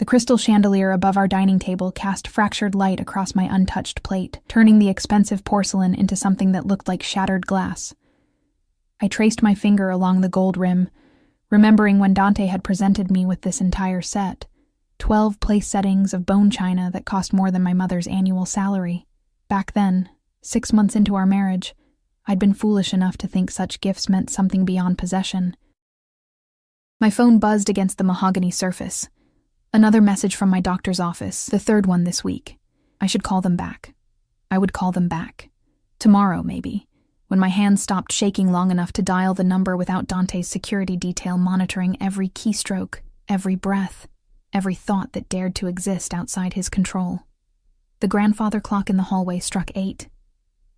The crystal chandelier above our dining table cast fractured light across my untouched plate, turning the expensive porcelain into something that looked like shattered glass. I traced my finger along the gold rim, remembering when Dante had presented me with this entire set, 12 place settings of bone china that cost more than my mother's annual salary. Back then, 6 months into our marriage, I'd been foolish enough to think such gifts meant something beyond possession. My phone buzzed against the mahogany surface. Another message from my doctor's office, the third one this week. I should call them back. I would call them back. Tomorrow, maybe, when my hands stopped shaking long enough to dial the number without Dante's security detail monitoring every keystroke, every breath, every thought that dared to exist outside his control. The grandfather clock in the hallway struck 8,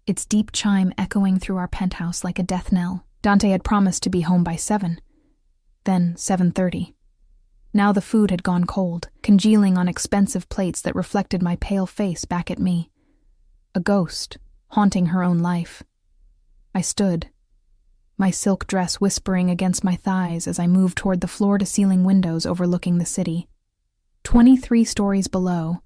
its deep chime echoing through our penthouse like a death knell. Dante had promised to be home by 7, then 7:30. Now the food had gone cold, congealing on expensive plates that reflected my pale face back at me. A ghost, haunting her own life. I stood, my silk dress whispering against my thighs as I moved toward the floor-to-ceiling windows overlooking the city. 23 stories below,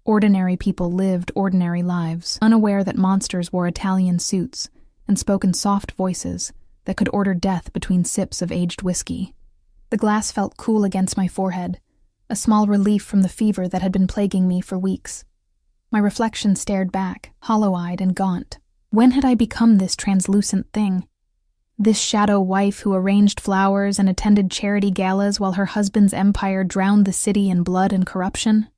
ordinary people lived ordinary lives, unaware that monsters wore Italian suits and spoke in soft voices that could order death between sips of aged whiskey. The glass felt cool against my forehead, a small relief from the fever that had been plaguing me for weeks. My reflection stared back, hollow-eyed and gaunt. When had I become this translucent thing? This shadow wife who arranged flowers and attended charity galas while her husband's empire drowned the city in blood and corruption?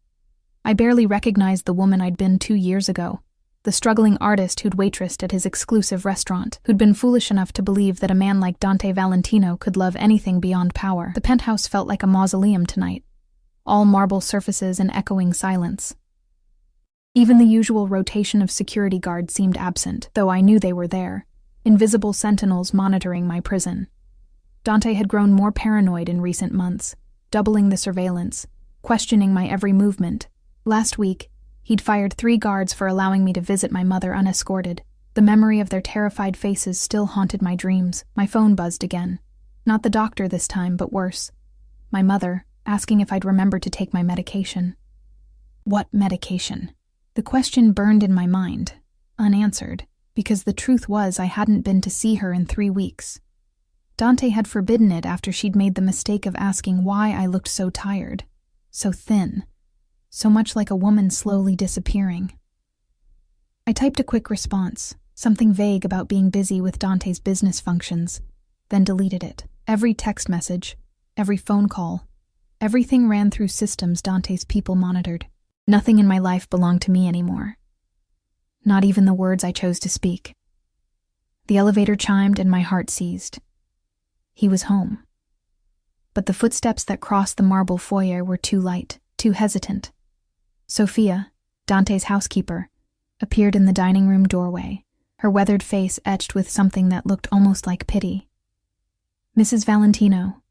I barely recognized the woman I'd been 2 years ago, the struggling artist who'd waitressed at his exclusive restaurant, who'd been foolish enough to believe that a man like Dante Valentino could love anything beyond power. The penthouse felt like a mausoleum tonight, all marble surfaces and echoing silence. Even the usual rotation of security guards seemed absent, though I knew they were there, invisible sentinels monitoring my prison. Dante had grown more paranoid in recent months, doubling the surveillance, questioning my every movement. Last week, he'd fired 3 guards for allowing me to visit my mother unescorted. The memory of their terrified faces still haunted my dreams. My phone buzzed again. Not the doctor this time, but worse. My mother, asking if I'd remembered to take my medication. What medication? The question burned in my mind, unanswered, because the truth was I hadn't been to see her in 3 weeks. Dante had forbidden it after she'd made the mistake of asking why I looked so tired, so thin, so much like a woman slowly disappearing. I typed a quick response, something vague about being busy with Dante's business functions, then deleted it. Every text message, every phone call, everything ran through systems Dante's people monitored. Nothing in my life belonged to me anymore. Not even the words I chose to speak. The elevator chimed and my heart seized. He was home. But the footsteps that crossed the marble foyer were too light, too hesitant. Sophia, Dante's housekeeper, appeared in the dining room doorway, her weathered face etched with something that looked almost like pity. "Mrs. Valentino,"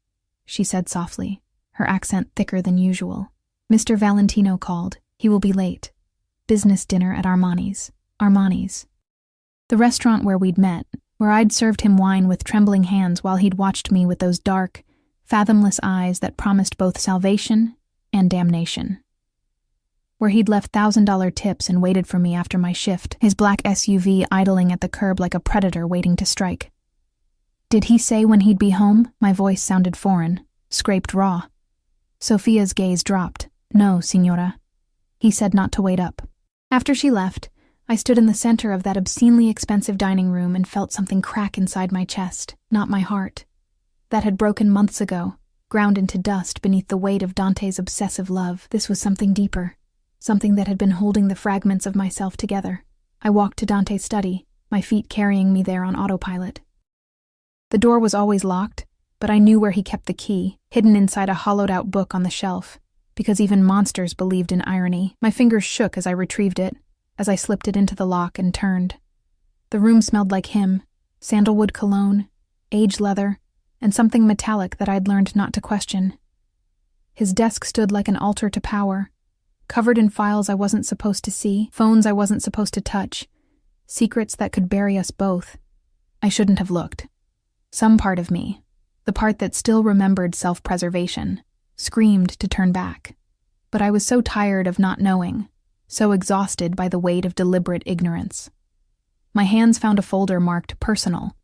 she said softly, her accent thicker than usual. "Mr. Valentino called. He will be late. Business dinner at Armani's." Armani's. The restaurant where we'd met, where I'd served him wine with trembling hands while he'd watched me with those dark, fathomless eyes that promised both salvation and damnation. Where he'd left $1,000 tips and waited for me after my shift, his black SUV idling at the curb like a predator waiting to strike. "Did he say when he'd be home?" My voice sounded foreign, scraped raw. Sophia's gaze dropped. "No, signora." He said not to wait up. After she left, I stood in the center of that obscenely expensive dining room and felt something crack inside my chest, not my heart. That had broken months ago, ground into dust beneath the weight of Dante's obsessive love. This was something deeper, something that had been holding the fragments of myself together. I walked to Dante's study, my feet carrying me there on autopilot. The door was always locked, but I knew where he kept the key, hidden inside a hollowed-out book on the shelf, because even monsters believed in irony. My fingers shook as I retrieved it, as I slipped it into the lock and turned. The room smelled like him, sandalwood cologne, aged leather, and something metallic that I'd learned not to question. His desk stood like an altar to power, covered in files I wasn't supposed to see, phones I wasn't supposed to touch, secrets that could bury us both. I shouldn't have looked. Some part of me, the part that still remembered self-preservation, screamed to turn back. But I was so tired of not knowing, so exhausted by the weight of deliberate ignorance. My hands found a folder marked personal,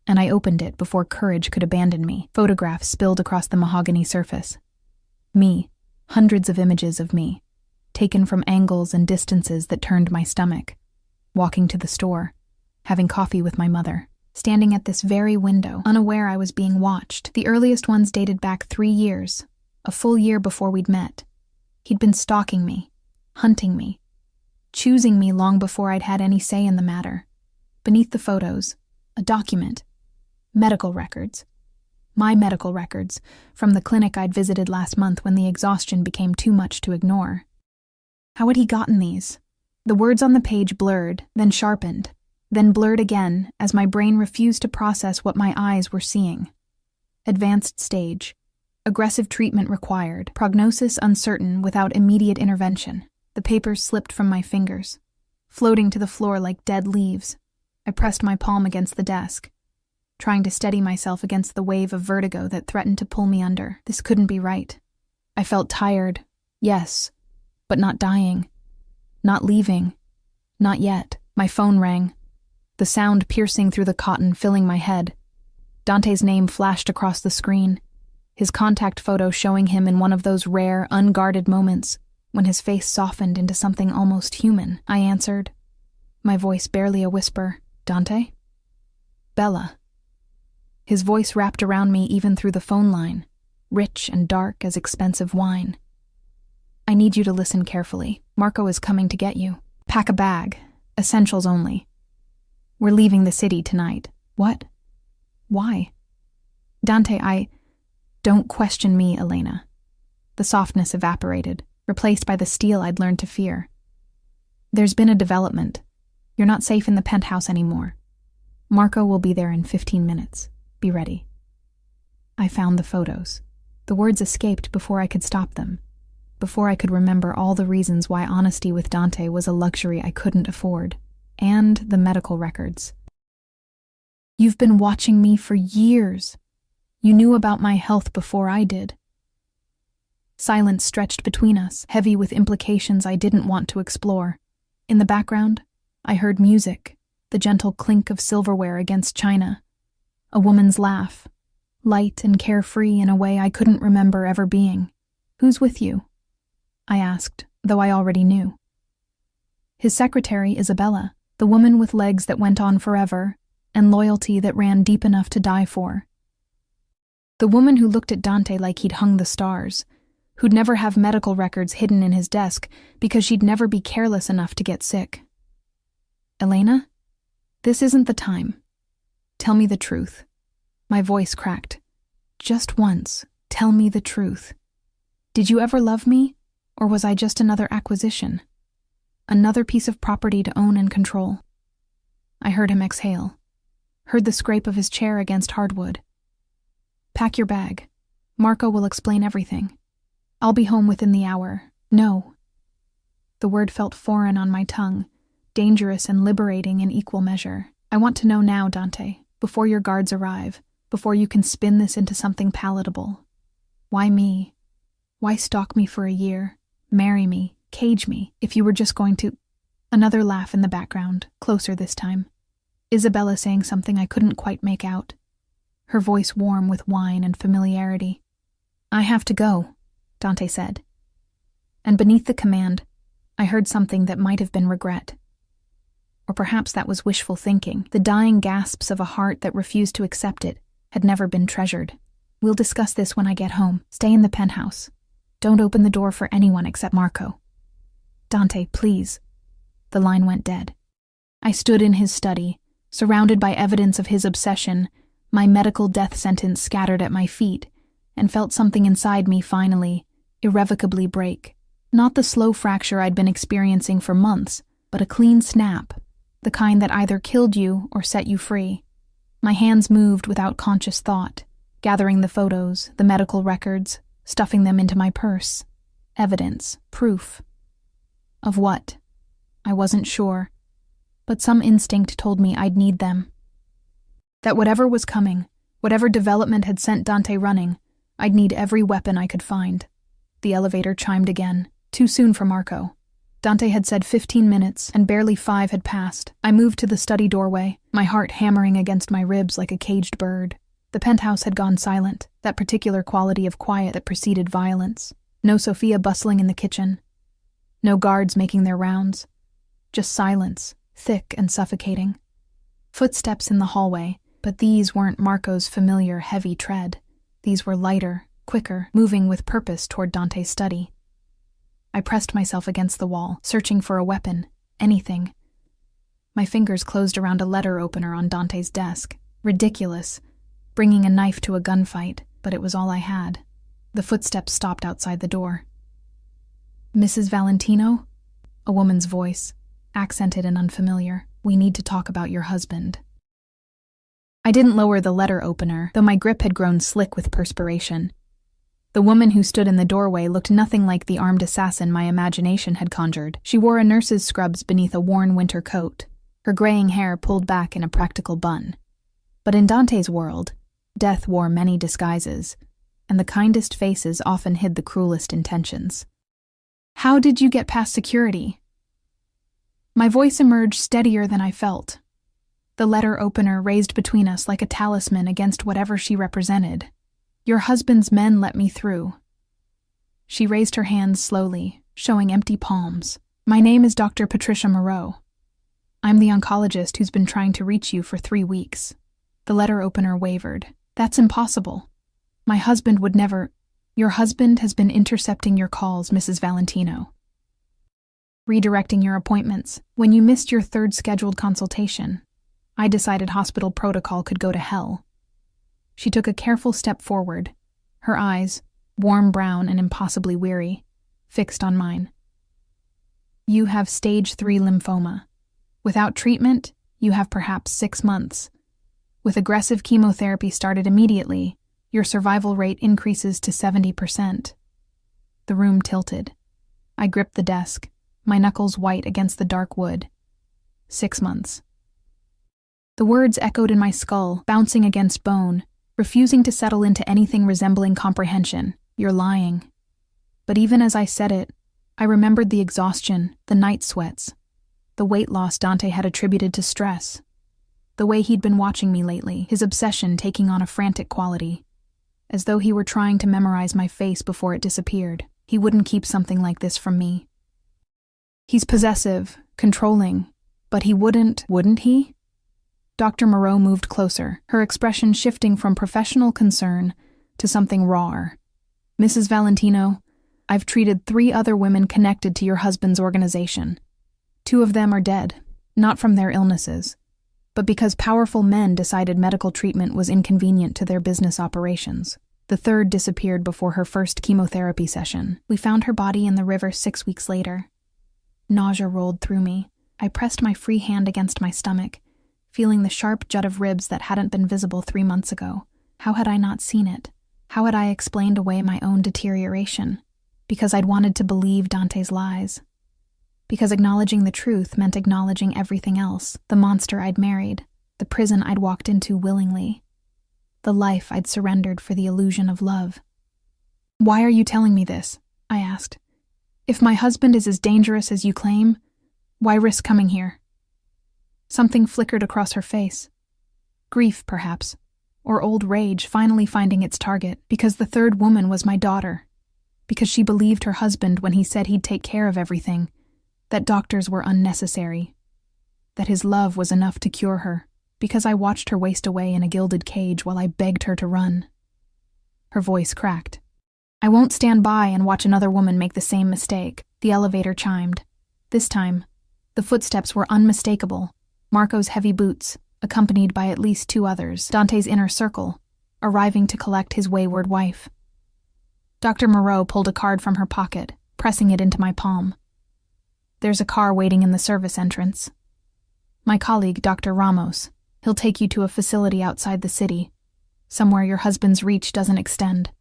and I opened it before courage could abandon me. Photographs spilled across the mahogany surface. Me, hundreds of images of me, taken from angles and distances that turned my stomach, walking to the store, having coffee with my mother, standing at this very window, unaware I was being watched. The earliest ones dated back 3 years, a full year before we'd met. He'd been stalking me, hunting me, choosing me long before I'd had any say in the matter. Beneath the photos, a document. Medical records. My medical records, from the clinic I'd visited last month when the exhaustion became too much to ignore. How had he gotten these? The words on the page blurred, then sharpened, then blurred again as my brain refused to process what my eyes were seeing. Advanced stage. Aggressive treatment required. Prognosis uncertain without immediate intervention. The papers slipped from my fingers, floating to the floor like dead leaves. I pressed my palm against the desk, trying to steady myself against the wave of vertigo that threatened to pull me under. This couldn't be right. I felt tired, yes, but not dying. Not leaving. Not yet. My phone rang, the sound piercing through the cotton, filling my head. Dante's name flashed across the screen, his contact photo showing him in one of those rare, unguarded moments when his face softened into something almost human. I answered, my voice barely a whisper. Dante? Bella. His voice wrapped around me even through the phone line, rich and dark as expensive wine. I need you to listen carefully. Marco is coming to get you. Pack a bag. Essentials only. We're leaving the city tonight. What? Why? Dante, Don't question me, Elena. The softness evaporated, replaced by the steel I'd learned to fear. There's been a development. You're not safe in the penthouse anymore. Marco will be there in 15 minutes. Be ready. I found the photos. The words escaped before I could stop them, before I could remember all the reasons why honesty with Dante was a luxury I couldn't afford, and the medical records. You've been watching me for years. You knew about my health before I did. Silence stretched between us, heavy with implications I didn't want to explore. In the background, I heard music, the gentle clink of silverware against china, a woman's laugh, light and carefree in a way I couldn't remember ever being. Who's with you? I asked, though I already knew. His secretary, Isabella, the woman with legs that went on forever, and loyalty that ran deep enough to die for. The woman who looked at Dante like he'd hung the stars, who'd never have medical records hidden in his desk because she'd never be careless enough to get sick. Elena? This isn't the time. Tell me the truth. My voice cracked. Just once, tell me the truth. Did you ever love me, or was I just another acquisition? Another piece of property to own and control? I heard him exhale, heard the scrape of his chair against hardwood. Pack your bag. Marco will explain everything. I'll be home within the hour. No. The word felt foreign on my tongue, dangerous and liberating in equal measure. I want to know now, Dante, before your guards arrive, before you can spin this into something palatable. Why me? Why stalk me for a year, marry me, cage me, if you were just going to— Another laugh in the background, closer this time. Isabella saying something I couldn't quite make out, her voice warm with wine and familiarity. I have to go, Dante said. And beneath the command, I heard something that might have been regret. Or perhaps that was wishful thinking. The dying gasps of a heart that refused to accept it had never been treasured. We'll discuss this when I get home. Stay in the penthouse. Don't open the door for anyone except Marco. Dante, please. The line went dead. I stood in his study, surrounded by evidence of his obsession, my medical death sentence scattered at my feet, and felt something inside me finally, irrevocably break. Not the slow fracture I'd been experiencing for months, but a clean snap, the kind that either killed you or set you free. My hands moved without conscious thought, gathering the photos, the medical records, stuffing them into my purse. Evidence, proof. Of what? I wasn't sure, but some instinct told me I'd need them. That whatever was coming, whatever development had sent Dante running, I'd need every weapon I could find. The elevator chimed again. Too soon for Marco. Dante had said 15 minutes, and barely 5 had passed. I moved to the study doorway, my heart hammering against my ribs like a caged bird. The penthouse had gone silent, that particular quality of quiet that preceded violence. No Sophia bustling in the kitchen. No guards making their rounds. Just silence, thick and suffocating. Footsteps in the hallway, but these weren't Marco's familiar heavy tread. These were lighter, quicker, moving with purpose toward Dante's study. I pressed myself against the wall, searching for a weapon, anything. My fingers closed around a letter opener on Dante's desk. Ridiculous, bringing a knife to a gunfight, but it was all I had. The footsteps stopped outside the door. "Mrs. Valentino?" A woman's voice, accented and unfamiliar. "We need to talk about your husband." I didn't lower the letter opener, though my grip had grown slick with perspiration. The woman who stood in the doorway looked nothing like the armed assassin my imagination had conjured. She wore a nurse's scrubs beneath a worn winter coat, her graying hair pulled back in a practical bun. But in Dante's world, death wore many disguises, and the kindest faces often hid the cruelest intentions. "How did you get past security?" My voice emerged steadier than I felt. The letter opener raised between us like a talisman against whatever she represented. "Your husband's men let me through." She raised her hands slowly, showing empty palms. "My name is Dr. Patricia Moreau. I'm the oncologist who's been trying to reach you for 3 weeks. The letter opener wavered. "That's impossible. My husband would never—" "Your husband has been intercepting your calls, Mrs. Valentino. Redirecting your appointments. When you missed your 3rd scheduled consultation, I decided hospital protocol could go to hell." She took a careful step forward, her eyes, warm brown and impossibly weary, fixed on mine. "You have stage 3 lymphoma. Without treatment, you have perhaps 6 months. With aggressive chemotherapy started immediately, your survival rate increases to 70%. The room tilted. I gripped the desk, my knuckles white against the dark wood. 6 months. The words echoed in my skull, bouncing against bone, refusing to settle into anything resembling comprehension. "You're lying." But even as I said it, I remembered the exhaustion, the night sweats, the weight loss Dante had attributed to stress, the way he'd been watching me lately, his obsession taking on a frantic quality, as though he were trying to memorize my face before it disappeared. He wouldn't keep something like this from me. He's possessive, controlling, but he wouldn't he? Dr. Moreau moved closer, her expression shifting from professional concern to something rawer. "Mrs. Valentino, I've treated 3 other women connected to your husband's organization. 2 of them are dead, not from their illnesses, but because powerful men decided medical treatment was inconvenient to their business operations. The 3rd disappeared before her first chemotherapy session. We found her body in the river 6 weeks later." Nausea rolled through me. I pressed my free hand against my stomach, feeling the sharp jut of ribs that hadn't been visible 3 months ago. How had I not seen it? How had I explained away my own deterioration? Because I'd wanted to believe Dante's lies. Because acknowledging the truth meant acknowledging everything else, the monster I'd married, the prison I'd walked into willingly, the life I'd surrendered for the illusion of love. "Why are you telling me this?" I asked. "If my husband is as dangerous as you claim, why risk coming here?" Something flickered across her face. Grief, perhaps, or old rage finally finding its target, because the 3rd woman was my daughter, because she believed her husband when he said he'd take care of everything, that doctors were unnecessary, that his love was enough to cure her, because I watched her waste away in a gilded cage while I begged her to run. Her voice cracked. "I won't stand by and watch another woman make the same mistake." The elevator chimed. This time, the footsteps were unmistakable. Marco's heavy boots, accompanied by at least 2 others, Dante's inner circle, arriving to collect his wayward wife. Dr. Moreau pulled a card from her pocket, pressing it into my palm. "There's a car waiting in the service entrance. My colleague, Dr. Ramos. He'll take you to a facility outside the city, somewhere your husband's reach doesn't extend.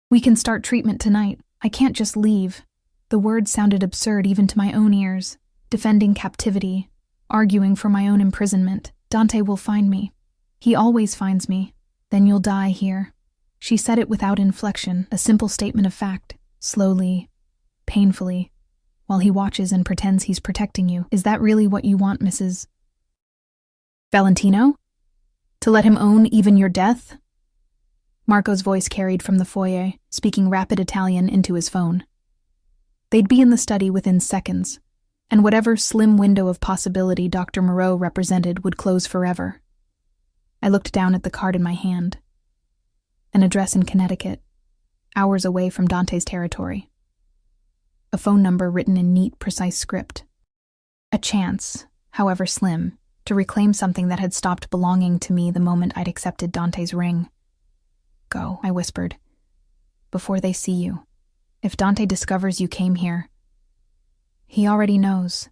We can start treatment tonight. I can't just leave." The words sounded absurd even to my own ears. Defending captivity, arguing for my own imprisonment. "Dante will find me. He always finds me. Then you'll die here." She said it without inflection, a simple statement of fact. slowly, painfully, while he watches and pretends he's protecting you. Is that really what you want, Mrs. Valentino? To let him own even your death? Marco's voice carried from the foyer, speaking rapid Italian into his phone. They'd be in the study within seconds, and whatever slim window of possibility Dr. Moreau represented would close forever. I looked down at the card in my hand. An address in Connecticut, hours away from Dante's territory. A phone number written in neat, precise script. A chance, however slim, to reclaim something that had stopped belonging to me the moment I'd accepted Dante's ring. Go, I whispered, before they see you. If Dante discovers you came here. He already knows.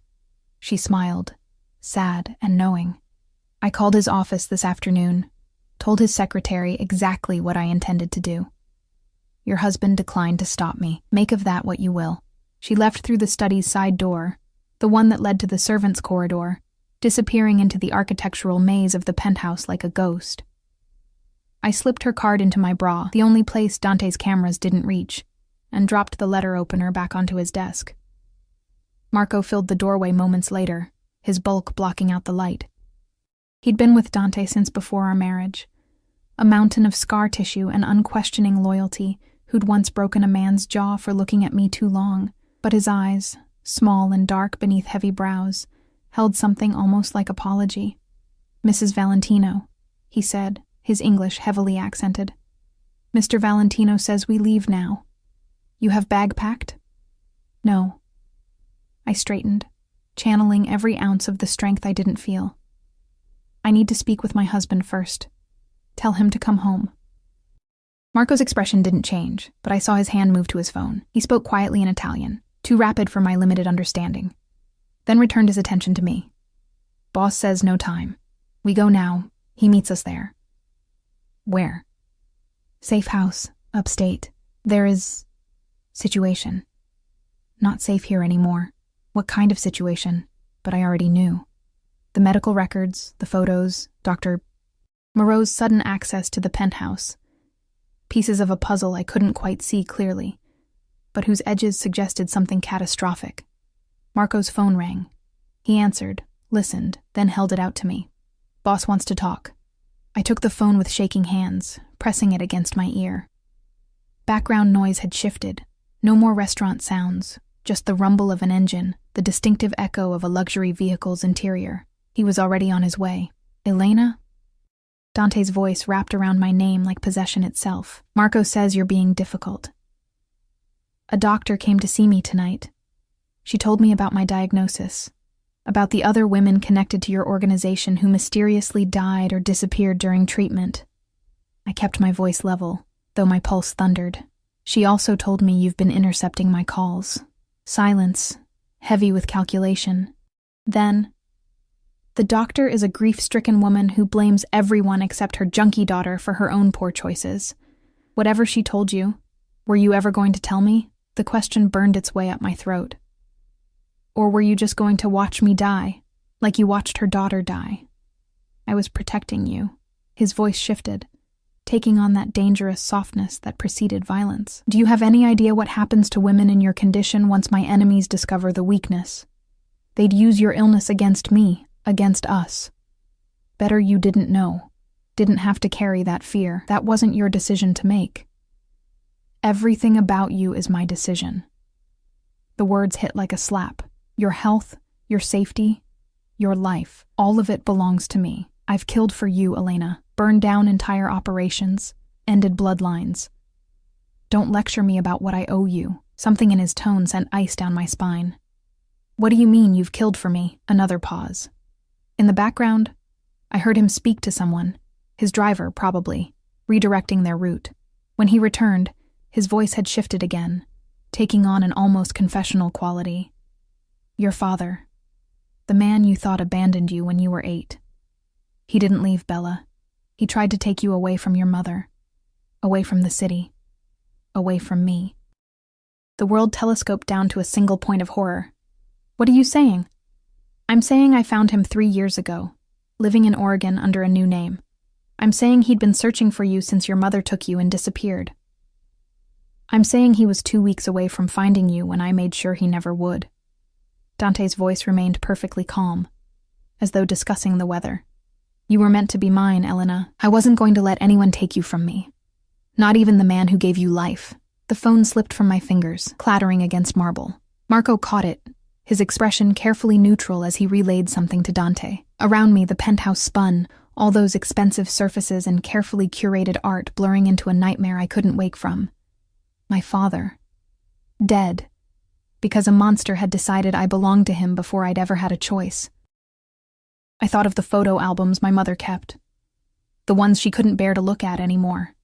She smiled, sad and knowing. I called his office this afternoon, told his secretary exactly what I intended to do. Your husband declined to stop me. Make of that what you will. She left through the study's side door, the one that led to the servants' corridor, disappearing into the architectural maze of the penthouse like a ghost. I slipped her card into my bra, the only place Dante's cameras didn't reach, and dropped the letter opener back onto his desk. Marco filled the doorway moments later, his bulk blocking out the light. He'd been with Dante since before our marriage, a mountain of scar tissue and unquestioning loyalty who'd once broken a man's jaw for looking at me too long, but his eyes, small and dark beneath heavy brows, held something almost like apology. Mrs. Valentino, he said, his English heavily accented. Mr. Valentino says we leave now. You have bag packed? No. I straightened, channeling every ounce of the strength I didn't feel. I need to speak with my husband first. Tell him to come home. Marco's expression didn't change, but I saw his hand move to his phone. He spoke quietly in Italian, too rapid for my limited understanding, then returned his attention to me. Boss says no time. We go now. He meets us there. Where? Safe house, upstate. There is... situation. Not safe here anymore. What kind of situation? But I already knew. The medical records, the photos, Dr. Moreau's sudden access to the penthouse. Pieces of a puzzle I couldn't quite see clearly, but whose edges suggested something catastrophic. Marco's phone rang. He answered, listened, then held it out to me. Boss wants to talk. I took the phone with shaking hands, pressing it against my ear. Background noise had shifted. No more restaurant sounds, just the rumble of an engine, the distinctive echo of a luxury vehicle's interior. He was already on his way. Elena? Dante's voice wrapped around my name like possession itself. Marco says you're being difficult. A doctor came to see me tonight. She told me about my diagnosis, about the other women connected to your organization who mysteriously died or disappeared during treatment. I kept my voice level, though my pulse thundered. She also told me you've been intercepting my calls. Silence, heavy with calculation. Then, the doctor is a grief-stricken woman who blames everyone except her junkie daughter for her own poor choices. Whatever she told you, were you ever going to tell me? The question burned its way up my throat. Or were you just going to watch me die, like you watched her daughter die? I was protecting you. His voice shifted, taking on that dangerous softness that preceded violence. Do you have any idea what happens to women in your condition once my enemies discover the weakness? They'd use your illness against me, against us. Better you didn't know, didn't have to carry that fear. That wasn't your decision to make. Everything about you is my decision. The words hit like a slap. Your health, your safety, your life, all of it belongs to me. I've killed for you, Elena, burned down entire operations, ended bloodlines. Don't lecture me about what I owe you. Something in his tone sent ice down my spine. What do you mean you've killed for me? Another pause. In the background, I heard him speak to someone, his driver probably, redirecting their route. When he returned, his voice had shifted again, taking on an almost confessional quality. Your father, the man you thought abandoned you when you were 8. He didn't leave, Bella. He tried to take you away from your mother, away from the city, away from me. The world telescoped down to a single point of horror. What are you saying? I'm saying I found him 3 years ago, living in Oregon under a new name. I'm saying he'd been searching for you since your mother took you and disappeared. I'm saying he was 2 weeks away from finding you when I made sure he never would. Dante's voice remained perfectly calm, as though discussing the weather. You were meant to be mine, Elena. I wasn't going to let anyone take you from me. Not even the man who gave you life. The phone slipped from my fingers, clattering against marble. Marco caught it, his expression carefully neutral as he relayed something to Dante. Around me, the penthouse spun, all those expensive surfaces and carefully curated art blurring into a nightmare I couldn't wake from. My father. Dead. Because a monster had decided I belonged to him before I'd ever had a choice. I thought of the photo albums my mother kept. The ones she couldn't bear to look at anymore.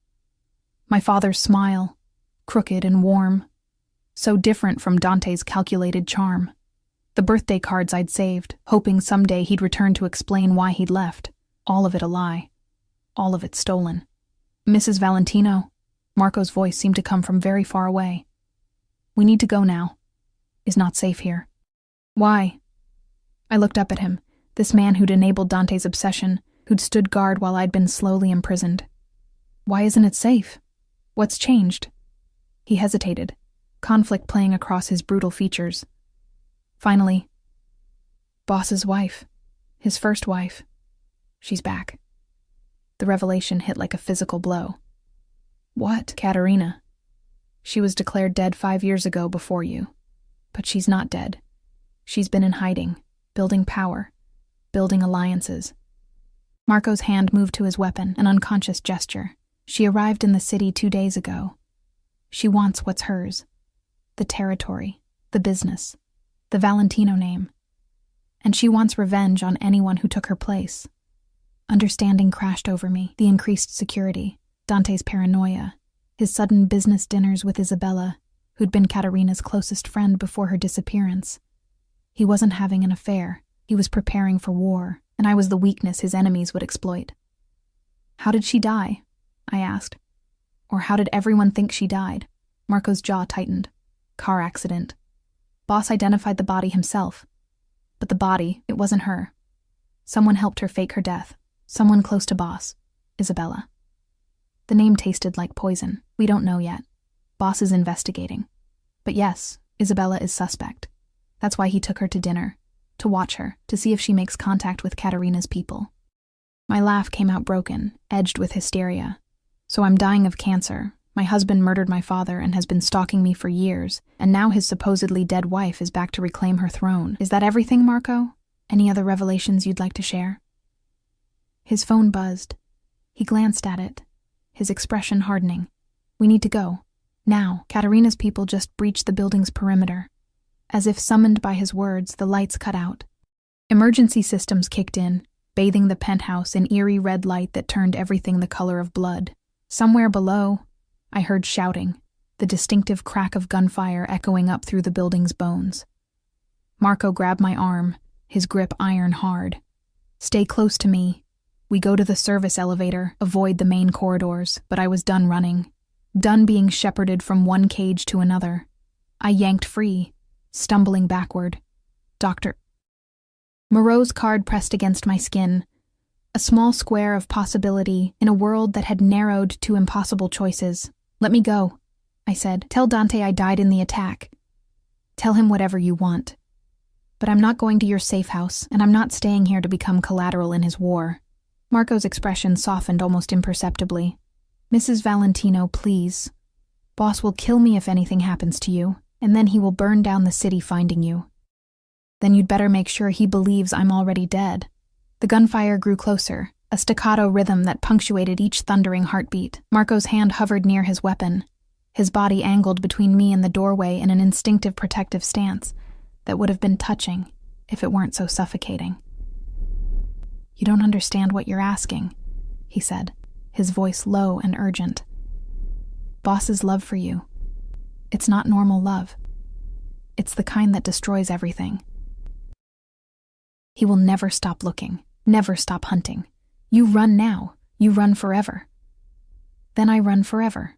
My father's smile, crooked and warm. So different from Dante's calculated charm. The birthday cards I'd saved, hoping someday he'd return to explain why he'd left. All of it a lie. All of it stolen. Mrs. Valentino. Marco's voice seemed to come from very far away. We need to go now. Is not safe here. Why? I looked up at him, this man who'd enabled Dante's obsession, who'd stood guard while I'd been slowly imprisoned. Why isn't it safe? What's changed? He hesitated, conflict playing across his brutal features. Finally, Boss's wife, his first wife, she's back. The revelation hit like a physical blow. What? Katerina. She was declared dead 5 years ago before you. But she's not dead. She's been in hiding, building power, building alliances. Marco's hand moved to his weapon, an unconscious gesture. She arrived in the city 2 days ago. She wants what's hers. The territory, the business, the Valentino name. And she wants revenge on anyone who took her place. Understanding crashed over me, the increased security, Dante's paranoia, his sudden business dinners with Isabella, who'd been Katerina's closest friend before her disappearance. He wasn't having an affair. He was preparing for war, and I was the weakness his enemies would exploit. How did she die? I asked. Or how did everyone think she died? Marco's jaw tightened. Car accident. Boss identified the body himself. But the body, it wasn't her. Someone helped her fake her death. Someone close to Boss. Isabella. The name tasted like poison. We don't know yet. Boss is investigating. But yes, Isabella is suspect. That's why he took her to dinner. To watch her, to see if she makes contact with Katerina's people. My laugh came out broken, edged with hysteria. So I'm dying of cancer. My husband murdered my father and has been stalking me for years, and now his supposedly dead wife is back to reclaim her throne. Is that everything, Marco? Any other revelations you'd like to share? His phone buzzed. He glanced at it, his expression hardening. We need to go. Now. Katerina's people just breached the building's perimeter. As if summoned by his words, the lights cut out. Emergency systems kicked in, bathing the penthouse in eerie red light that turned everything the color of blood. Somewhere below, I heard shouting, the distinctive crack of gunfire echoing up through the building's bones. Marco grabbed my arm, his grip iron hard. Stay close to me. We go to the service elevator, avoid the main corridors, but I was done running. Done being shepherded from one cage to another. I yanked free, stumbling backward. Dr. Moreau's card pressed against my skin. A small square of possibility in a world that had narrowed to impossible choices. Let me go, I said. Tell Dante I died in the attack. Tell him whatever you want. But I'm not going to your safe house, and I'm not staying here to become collateral in his war. Marco's expression softened almost imperceptibly. Mrs. Valentino, please. Boss will kill me if anything happens to you, and then he will burn down the city finding you. Then you'd better make sure he believes I'm already dead. The gunfire grew closer, a staccato rhythm that punctuated each thundering heartbeat. Marco's hand hovered near his weapon, his body angled between me and the doorway in an instinctive protective stance that would have been touching if it weren't so suffocating. You don't understand what you're asking, he said, his voice low and urgent. Boss's love for you. It's not normal love. It's the kind that destroys everything. He will never stop looking, never stop hunting. You run now, you run forever. Then I run forever.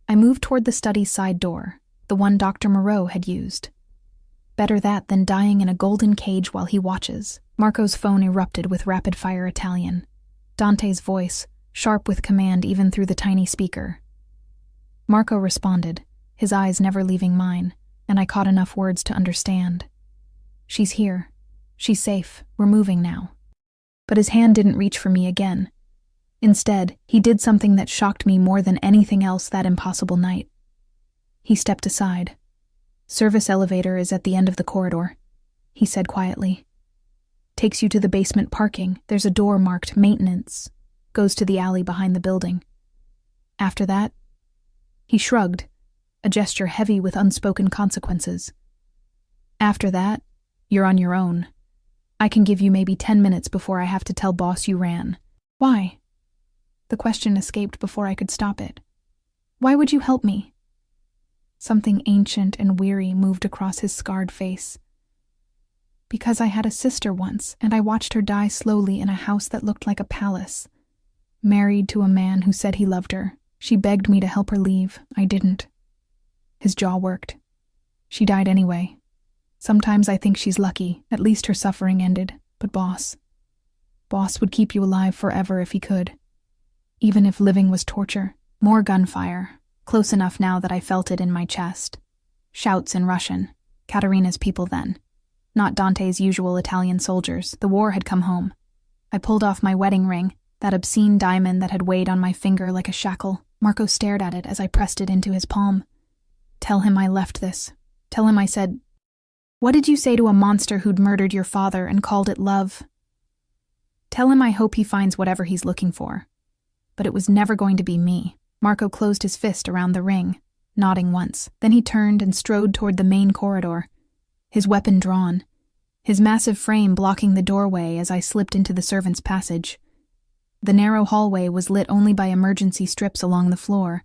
I moved toward the study's side door, the one Dr. Moreau had used. Better that than dying in a golden cage while he watches. Marco's phone erupted with rapid-fire Italian. Dante's voice, sharp with command even through the tiny speaker. Marco responded, his eyes never leaving mine, and I caught enough words to understand. She's here. She's safe. We're moving now. But his hand didn't reach for me again. Instead, he did something that shocked me more than anything else that impossible night. He stepped aside. "Service elevator is at the end of the corridor," he said quietly. "Takes you to the basement parking. There's a door marked maintenance. Goes to the alley behind the building. After that," he shrugged, a gesture heavy with unspoken consequences. "After that, you're on your own. I can give you maybe 10 minutes before I have to tell boss you ran." "Why?" The question escaped before I could stop it. "Why would you help me?" Something ancient and weary moved across his scarred face. "Because I had a sister once, and I watched her die slowly in a house that looked like a palace. Married to a man who said he loved her. She begged me to help her leave. I didn't." His jaw worked. "She died anyway. Sometimes I think she's lucky. At least her suffering ended. But Boss would keep you alive forever if he could. Even if living was torture." More gunfire, close enough now that I felt it in my chest. Shouts in Russian. Katerina's people then. Not Dante's usual Italian soldiers. The war had come home. I pulled off my wedding ring, that obscene diamond that had weighed on my finger like a shackle. Marco stared at it as I pressed it into his palm. "Tell him I left this. Tell him I said, 'What did you say to a monster who'd murdered your father and called it love?' Tell him I hope he finds whatever he's looking for. But it was never going to be me." Marco closed his fist around the ring, nodding once. Then he turned and strode toward the main corridor, his weapon drawn, his massive frame blocking the doorway as I slipped into the servants' passage. The narrow hallway was lit only by emergency strips along the floor,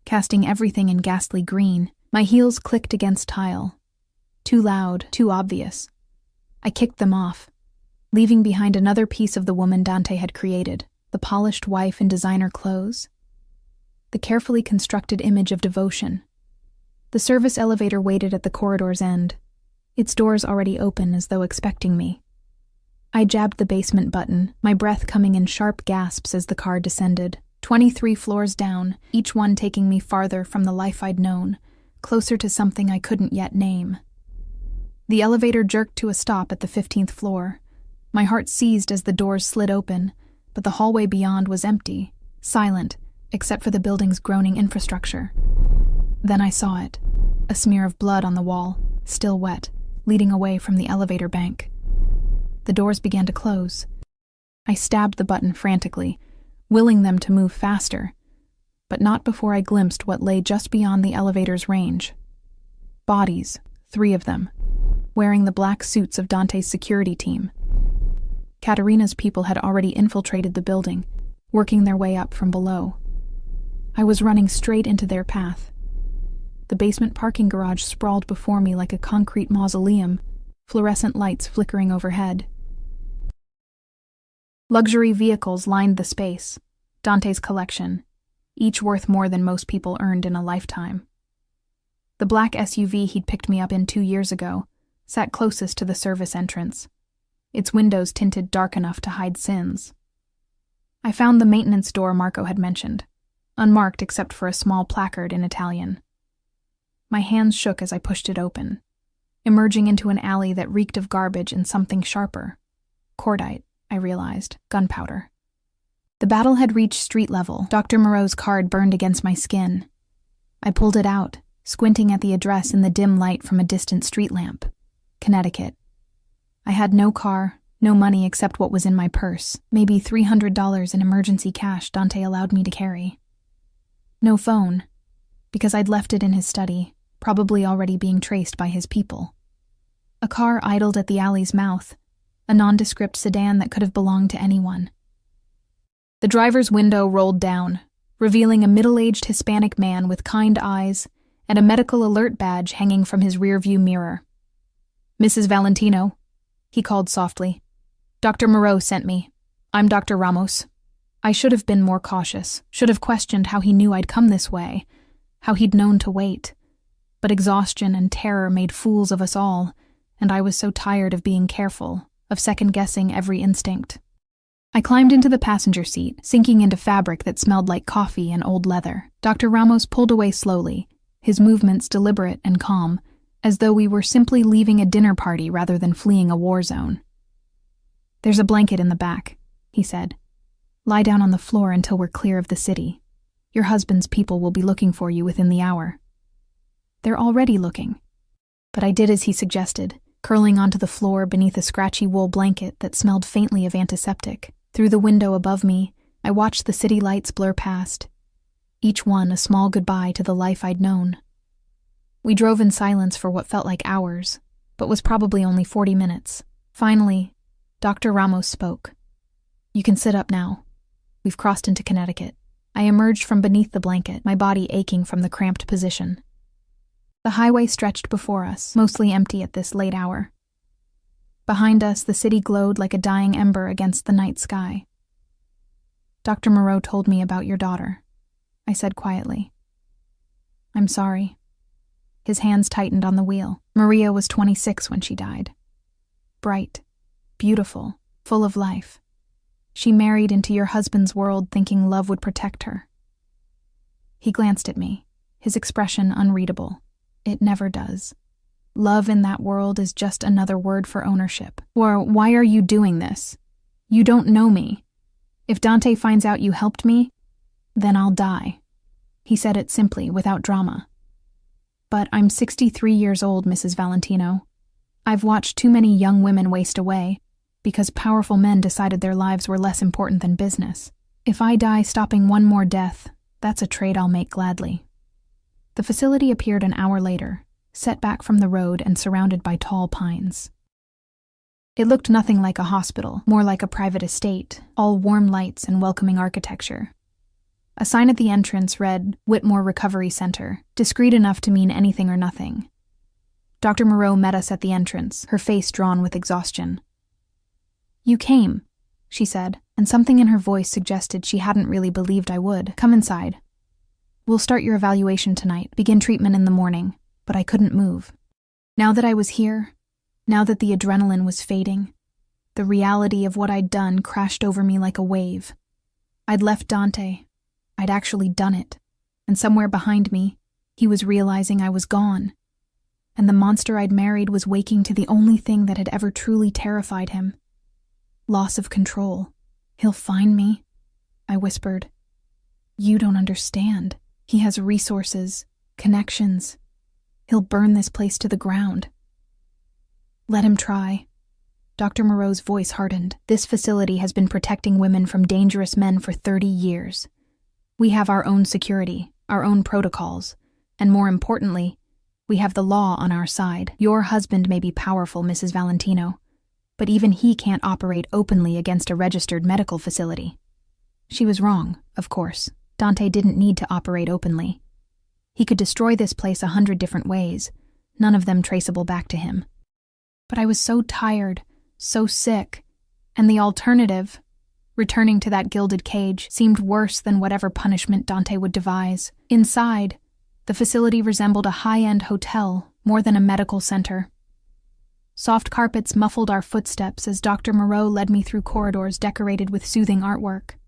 casting everything in ghastly green. My heels clicked against tile. Too loud, too obvious. I kicked them off, leaving behind another piece of the woman Dante had created, the polished wife in designer clothes. The carefully constructed image of devotion. The service elevator waited at the corridor's end, its doors already open as though expecting me. I jabbed the basement button, my breath coming in sharp gasps as the car descended. 23 floors down, each one taking me farther from the life I'd known, closer to something I couldn't yet name. The elevator jerked to a stop at the 15th floor. My heart seized as the doors slid open, but the hallway beyond was empty, silent, except for the building's groaning infrastructure. Then I saw it, a smear of blood on the wall, still wet, leading away from the elevator bank. The doors began to close. I stabbed the button frantically, willing them to move faster, but not before I glimpsed what lay just beyond the elevator's range. Bodies, 3 of them, wearing the black suits of Dante's security team. Katerina's people had already infiltrated the building, working their way up from below. I was running straight into their path. The basement parking garage sprawled before me like a concrete mausoleum, fluorescent lights flickering overhead. Luxury vehicles lined the space, Dante's collection, each worth more than most people earned in a lifetime. The black SUV he'd picked me up in 2 years ago sat closest to the service entrance, its windows tinted dark enough to hide sins. I found the maintenance door Marco had mentioned, unmarked except for a small placard in Italian. My hands shook as I pushed it open, emerging into an alley that reeked of garbage and something sharper. Cordite, I realized, gunpowder. The battle had reached street level. Dr. Moreau's card burned against my skin. I pulled it out, squinting at the address in the dim light from a distant street lamp. Connecticut. I had no car, no money except what was in my purse, maybe $300 in emergency cash Dante allowed me to carry. No phone, because I'd left it in his study, probably already being traced by his people. A car idled at the alley's mouth, a nondescript sedan that could have belonged to anyone. The driver's window rolled down, revealing a middle-aged Hispanic man with kind eyes and a medical alert badge hanging from his rearview mirror. "Mrs. Valentino," he called softly. "Dr. Moreau sent me. I'm Dr. Ramos." I should have been more cautious, should have questioned how he knew I'd come this way, how he'd known to wait. But exhaustion and terror made fools of us all, and I was so tired of being careful, of second-guessing every instinct. I climbed into the passenger seat, sinking into fabric that smelled like coffee and old leather. Dr. Ramos pulled away slowly, his movements deliberate and calm, as though we were simply leaving a dinner party rather than fleeing a war zone. "There's a blanket in the back," he said. "Lie down on the floor until we're clear of the city. Your husband's people will be looking for you within the hour." "They're already looking." But I did as he suggested, curling onto the floor beneath a scratchy wool blanket that smelled faintly of antiseptic. Through the window above me, I watched the city lights blur past, each one a small goodbye to the life I'd known. We drove in silence for what felt like hours, but was probably only 40 minutes. Finally, Dr. Ramos spoke. "You can sit up now. We've crossed into Connecticut." I emerged from beneath the blanket, my body aching from the cramped position. The highway stretched before us, mostly empty at this late hour. Behind us, the city glowed like a dying ember against the night sky. "Dr. Moreau told me about your daughter," I said quietly. "I'm sorry." His hands tightened on the wheel. Maria was 26 when she died. Bright, beautiful, full of life. She married into your husband's world thinking love would protect her. He glanced at me, his expression unreadable. It never does. Love in that world is just another word for ownership. Or, "Why are you doing this? You don't know me. If Dante finds out you helped me, then I'll die." He said it simply, without drama. "But I'm 63 years old, Mrs. Valentino. I've watched too many young women waste away because powerful men decided their lives were less important than business. If I die stopping one more death, that's a trade I'll make gladly." The facility appeared an hour later, set back from the road and surrounded by tall pines. It looked nothing like a hospital, more like a private estate, all warm lights and welcoming architecture. A sign at the entrance read, "Whitmore Recovery Center," discreet enough to mean anything or nothing. Dr. Moreau met us at the entrance, her face drawn with exhaustion. "You came," she said, and something in her voice suggested she hadn't really believed I would. "Come inside. We'll start your evaluation tonight, begin treatment in the morning." But I couldn't move. Now that I was here, now that the adrenaline was fading, the reality of what I'd done crashed over me like a wave. I'd left Dante. I'd actually done it. And somewhere behind me, he was realizing I was gone. And the monster I'd married was waking to the only thing that had ever truly terrified him. Loss of control. "He'll find me," I whispered. "You don't understand. He has resources, connections. He'll burn this place to the ground." "Let him try." Dr. Moreau's voice hardened. "This facility has been protecting women from dangerous men for 30 years. We have our own security, our own protocols, and more importantly, we have the law on our side. Your husband may be powerful, Mrs. Valentino, but even he can't operate openly against a registered medical facility." She was wrong, of course. Dante didn't need to operate openly. He could destroy this place 100 different ways, none of them traceable back to him. But I was so tired, so sick, and the alternative, returning to that gilded cage, seemed worse than whatever punishment Dante would devise. Inside, the facility resembled a high-end hotel more than a medical center. Soft carpets muffled our footsteps as Dr. Moreau led me through corridors decorated with soothing artwork.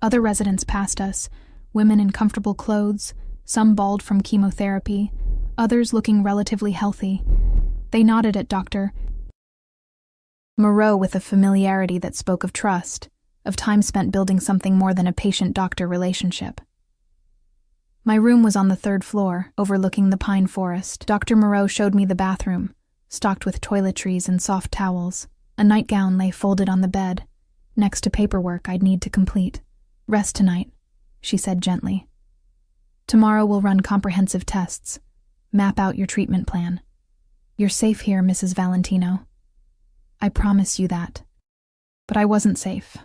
Other residents passed us, women in comfortable clothes, some bald from chemotherapy, others looking relatively healthy. They nodded at Dr. Moreau with a familiarity that spoke of trust, of time spent building something more than a patient-doctor relationship. My room was on the 3rd floor, overlooking the pine forest. Dr. Moreau showed me the bathroom, stocked with toiletries and soft towels. A nightgown lay folded on the bed, next to paperwork I'd need to complete. "Rest tonight," she said gently. "Tomorrow we'll run comprehensive tests, map out your treatment plan. You're safe here, Mrs. Valentino. I promise you that." But I wasn't safe.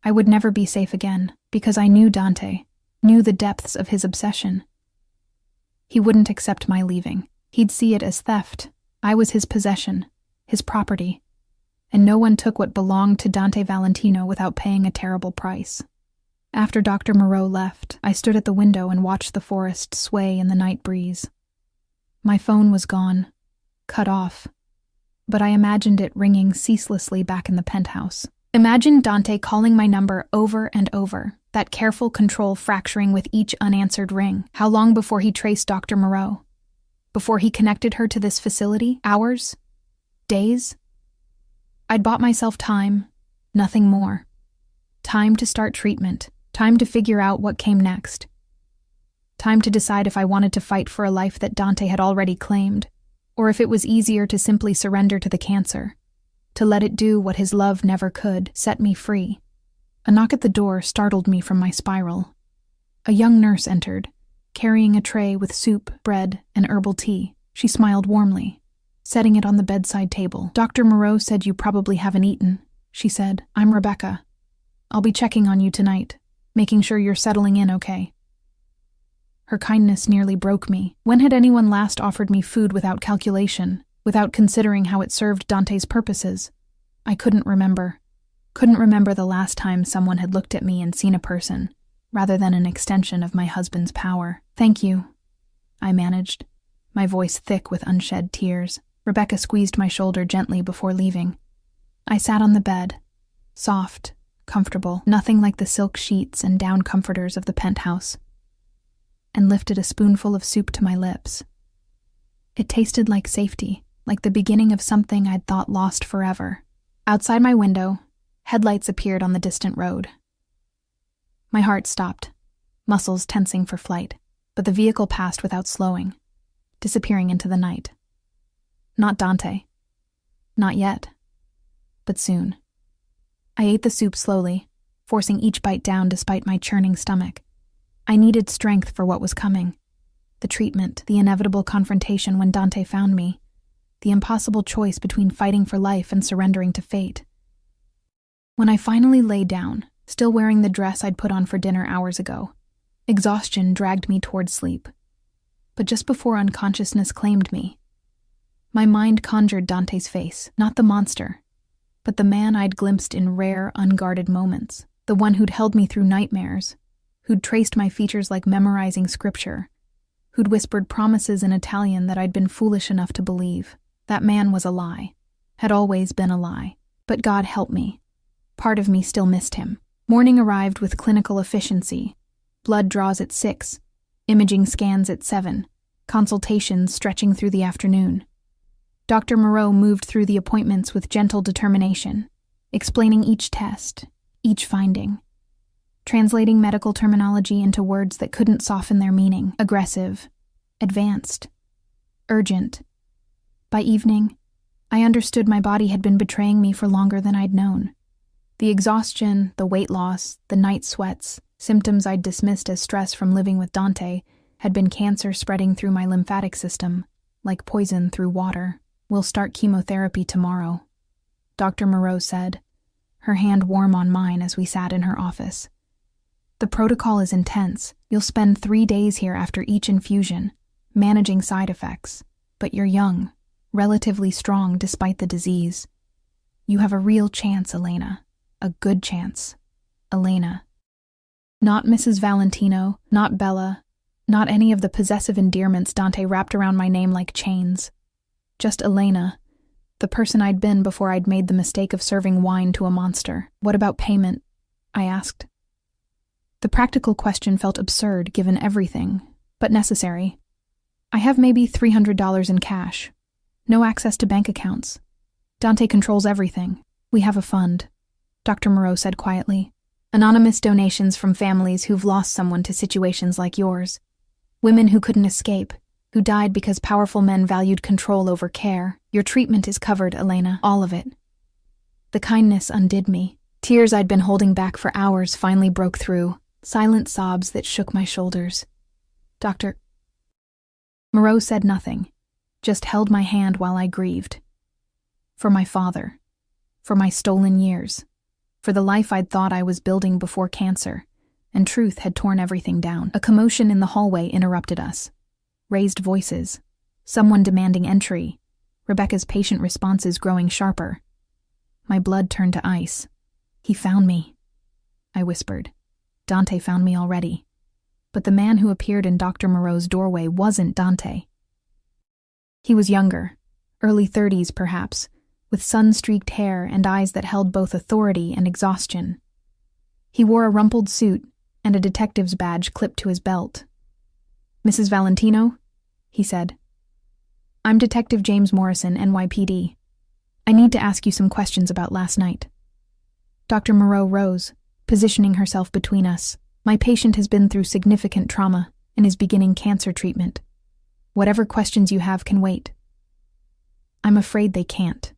I would never be safe again, because I knew Dante, knew the depths of his obsession. He wouldn't accept my leaving. He'd see it as theft. I was his possession, his property, and no one took what belonged to Dante Valentino without paying a terrible price. After Dr. Moreau left, I stood at the window and watched the forest sway in the night breeze. My phone was gone, cut off, but I imagined it ringing ceaselessly back in the penthouse. Imagined Dante calling my number over and over, that careful control fracturing with each unanswered ring. How long before he traced Dr. Moreau? Before he connected her to this facility? Hours? Days? I'd bought myself time, nothing more. Time to start treatment. Time to figure out what came next. Time to decide if I wanted to fight for a life that Dante had already claimed, or if it was easier to simply surrender to the cancer, to let it do what his love never could, set me free. A knock at the door startled me from my spiral. A young nurse entered, carrying a tray with soup, bread, and herbal tea. She smiled warmly, setting it on the bedside table. "Dr. Moreau said you probably haven't eaten," she said. "I'm Rebecca. I'll be checking on you tonight, making sure you're settling in okay." Her kindness nearly broke me. When had anyone last offered me food without calculation, without considering how it served Dante's purposes? I couldn't remember. Couldn't remember the last time someone had looked at me and seen a person, rather than an extension of my husband's power. "Thank you," I managed, my voice thick with unshed tears. Rebecca squeezed my shoulder gently before leaving. I sat on the bed, soft, comfortable, nothing like the silk sheets and down comforters of the penthouse, and lifted a spoonful of soup to my lips. It tasted like safety, like the beginning of something I'd thought lost forever. Outside my window, headlights appeared on the distant road. My heart stopped, muscles tensing for flight, but the vehicle passed without slowing, disappearing into the night. Not Dante. Not yet. But soon. I ate the soup slowly, forcing each bite down despite my churning stomach. I needed strength for what was coming. The treatment, the inevitable confrontation when Dante found me, the impossible choice between fighting for life and surrendering to fate. When I finally lay down, still wearing the dress I'd put on for dinner hours ago, exhaustion dragged me toward sleep. But just before unconsciousness claimed me, my mind conjured Dante's face, not the monster, but the man I'd glimpsed in rare, unguarded moments, the one who'd held me through nightmares, who'd traced my features like memorizing scripture, who'd whispered promises in Italian that I'd been foolish enough to believe. That man was a lie, had always been a lie. But God help me. Part of me still missed him. Morning arrived with clinical efficiency. Blood draws at 6, imaging scans at 7, consultations stretching through the afternoon. Dr. Moreau moved through the appointments with gentle determination, explaining each test, each finding, translating medical terminology into words that couldn't soften their meaning. Aggressive, advanced, urgent. By evening, I understood my body had been betraying me for longer than I'd known. The exhaustion, the weight loss, the night sweats, symptoms I'd dismissed as stress from living with Dante, had been cancer spreading through my lymphatic system, like poison through water. "We'll start chemotherapy tomorrow," Dr. Moreau said, her hand warm on mine as we sat in her office. "The protocol is intense. You'll spend 3 days here after each infusion, managing side effects. But you're young, relatively strong despite the disease. You have a real chance, Elena. A good chance. Elena." Not Mrs. Valentino, not Bella, not any of the possessive endearments Dante wrapped around my name like chains. Just Elena, the person I'd been before I'd made the mistake of serving wine to a monster. "What about payment?" I asked. The practical question felt absurd given everything, but necessary. "I have maybe $300 in cash. No access to bank accounts. Dante controls everything. We have a fund," Dr. Moreau said quietly. "Anonymous donations from families who've lost someone to situations like yours. Women who couldn't escape, who died because powerful men valued control over care. Your treatment is covered, Elena, all of it." The kindness undid me. Tears I'd been holding back for hours finally broke through, silent sobs that shook my shoulders. Dr. Moreau said nothing, just held my hand while I grieved. For my father, for my stolen years, for the life I'd thought I was building before cancer, and truth had torn everything down. A commotion in the hallway interrupted us. Raised voices, someone demanding entry, Rebecca's patient responses growing sharper. My blood turned to ice. "He found me," I whispered. "Dante found me already." But the man who appeared in Dr. Moreau's doorway wasn't Dante. He was younger, early 30s perhaps, with sun-streaked hair and eyes that held both authority and exhaustion. He wore a rumpled suit, and a detective's badge clipped to his belt. "Mrs. Valentino?" he said. "I'm Detective James Morrison, NYPD. I need to ask you some questions about last night." Dr. Moreau rose, positioning herself between us. "My patient has been through significant trauma and is beginning cancer treatment. Whatever questions you have can wait." "I'm afraid they can't."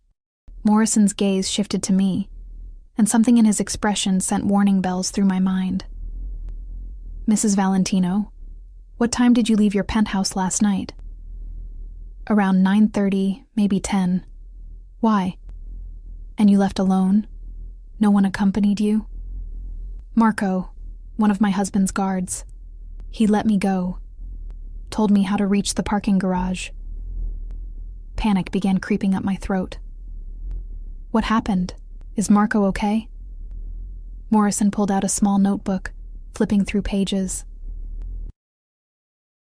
Morrison's gaze shifted to me, and something in his expression sent warning bells through my mind. "Mrs. Valentino, what time did you leave your penthouse last night?" "Around 9:30, maybe 10. Why? And you left alone? No one accompanied you?" "Marco, one of my husband's guards. He let me go. Told me how to reach the parking garage." Panic began creeping up my throat. "What happened? Is Marco okay?" Morrison pulled out a small notebook, flipping through pages.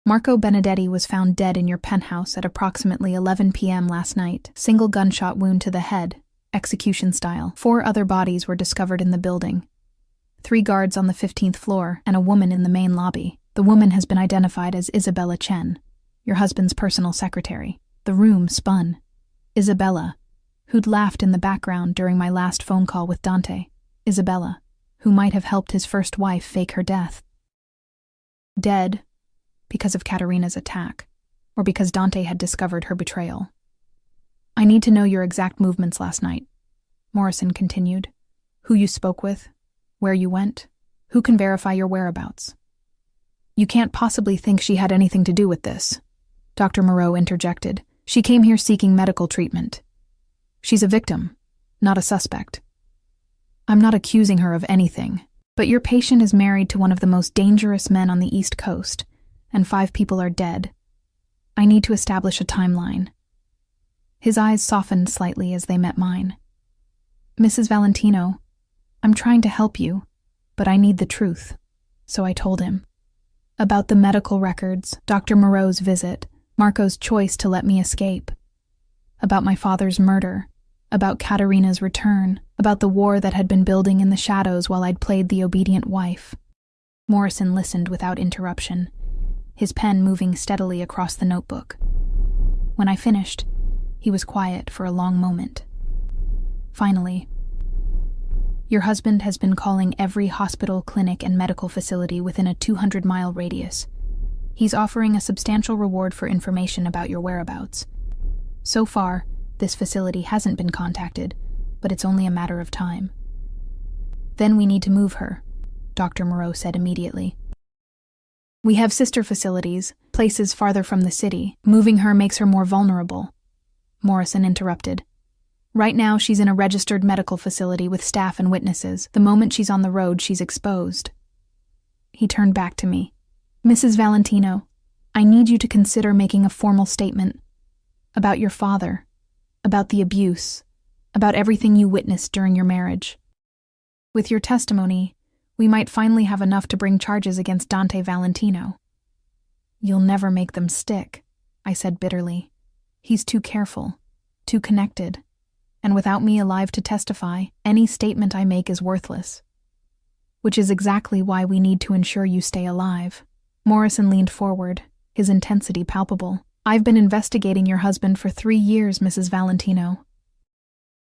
"Marco Benedetti was found dead in your penthouse at approximately 11 p.m. last night. Single gunshot wound to the head, execution style. 4 other bodies were discovered in the building. 3 guards on the 15th floor and a woman in the main lobby. The woman has been identified as Isabella Chen, your husband's personal secretary." The room spun. Isabella, who'd laughed in the background during my last phone call with Dante. Isabella, who might have helped his first wife fake her death. Dead because of Katerina's attack, or because Dante had discovered her betrayal. "I need to know your exact movements last night," Morrison continued. "Who you spoke with, where you went, who can verify your whereabouts." "You can't possibly think she had anything to do with this," Dr. Moreau interjected. "She came here seeking medical treatment. She's a victim, not a suspect." "I'm not accusing her of anything, but your patient is married to one of the most dangerous men on the East Coast, and 5 people are dead. I need to establish a timeline." His eyes softened slightly as they met mine. "Mrs. Valentino, I'm trying to help you, but I need the truth," so I told him. About the medical records, Dr. Moreau's visit, Marco's choice to let me escape. About my father's murder, about Katerina's return, about the war that had been building in the shadows while I'd played the obedient wife. Morrison listened without interruption, his pen moving steadily across the notebook. When I finished, he was quiet for a long moment. Finally, "Your husband has been calling every hospital, clinic, and medical facility within a 200-mile radius. He's offering a substantial reward for information about your whereabouts. So far, this facility hasn't been contacted, but it's only a matter of time." "Then we need to move her," Dr. Moreau said immediately. "We have sister facilities, places farther from the city. Moving her makes her more vulnerable." Morrison interrupted. "Right now, she's in a registered medical facility with staff and witnesses. The moment she's on the road, she's exposed." He turned back to me. "Mrs. Valentino, I need you to consider making a formal statement about your father, about the abuse, about everything you witnessed during your marriage. With your testimony, we might finally have enough to bring charges against Dante Valentino." "You'll never make them stick," I said bitterly. "He's too careful, too connected, and without me alive to testify, any statement I make is worthless." "Which is exactly why we need to ensure you stay alive." Morrison leaned forward, his intensity palpable. "I've been investigating your husband for 3 years, Mrs. Valentino.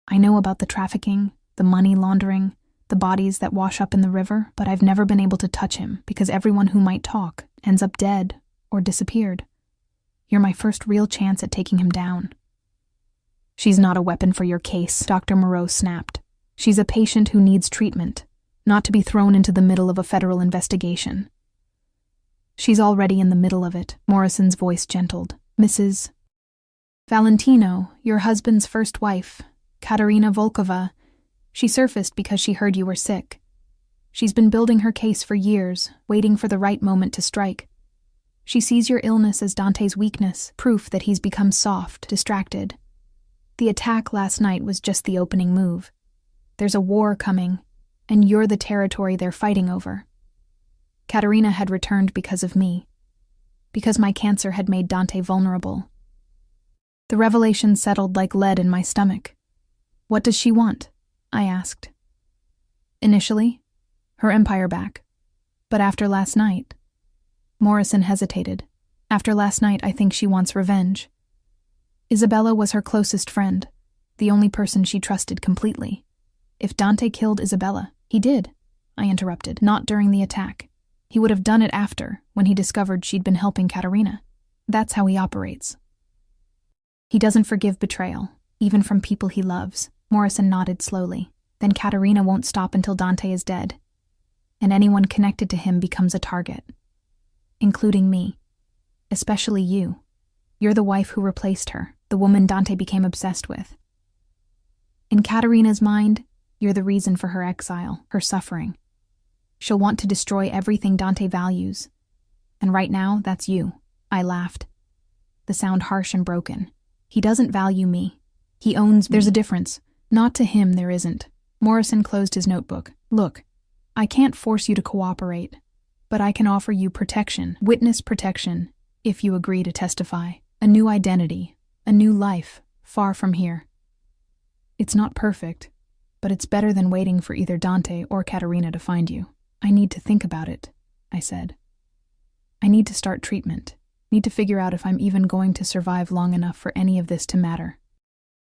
I know about the trafficking, the money laundering, the bodies that wash up in the river, but I've never been able to touch him because everyone who might talk ends up dead or disappeared. You're my first real chance at taking him down." "She's not a weapon for your case," Dr. Moreau snapped. "She's a patient who needs treatment, not to be thrown into the middle of a federal investigation." "She's already in the middle of it," Morrison's voice gentled. "Mrs. Valentino, your husband's first wife, Katerina Volkova, she surfaced because she heard you were sick. She's been building her case for years, waiting for the right moment to strike. She sees your illness as Dante's weakness, proof that he's become soft, distracted. The attack last night was just the opening move. There's a war coming, and you're the territory they're fighting over. Katerina had returned because of me, because my cancer had made Dante vulnerable. The revelation settled like lead in my stomach. What does she want? I asked. Initially, her empire back, But after last night... Morrison hesitated. After last night, I think she wants revenge. Isabella was her closest friend, the only person she trusted completely. If Dante killed Isabella, he did, I interrupted, not during the attack. He would have done it after, when he discovered she'd been helping Katerina. That's how he operates. He doesn't forgive betrayal, even from people he loves. Morrison nodded slowly. Then Katerina won't stop until Dante is dead. And anyone connected to him becomes a target. Including me. Especially you. You're the wife who replaced her, the woman Dante became obsessed with. In Katerina's mind, you're the reason for her exile, her suffering. She'll want to destroy everything Dante values. And right now, that's you. I laughed. The sound harsh and broken. He doesn't value me. He owns me. There's a difference. Not to him, there isn't. Morrison closed his notebook. Look, I can't force you to cooperate, but I can offer you protection, witness protection, if you agree to testify. A new identity, a new life, far from here. It's not perfect, but it's better than waiting for either Dante or Katerina to find you. I need to think about it, I said. I need to start treatment. Need to figure out if I'm even going to survive long enough for any of this to matter.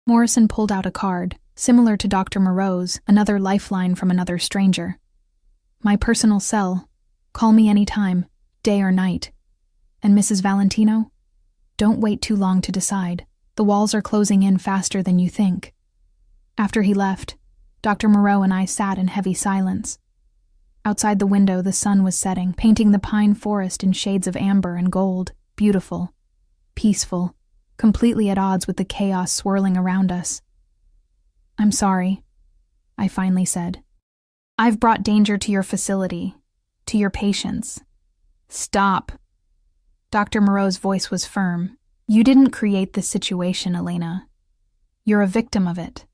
Morrison pulled out a card, similar to Dr. Moreau's, another lifeline from another stranger. My personal cell. Call me any time, day or night. And Mrs. Valentino? Don't wait too long to decide. The walls are closing in faster than you think. After he left, Dr. Moreau and I sat in heavy silence. Outside the window, the sun was setting, painting the pine forest in shades of amber and gold, beautiful, peaceful, completely at odds with the chaos swirling around us. I'm sorry, I finally said. I've brought danger to your facility, to your patients. Stop. Dr. Moreau's voice was firm. You didn't create this situation, Elena. You're a victim of it.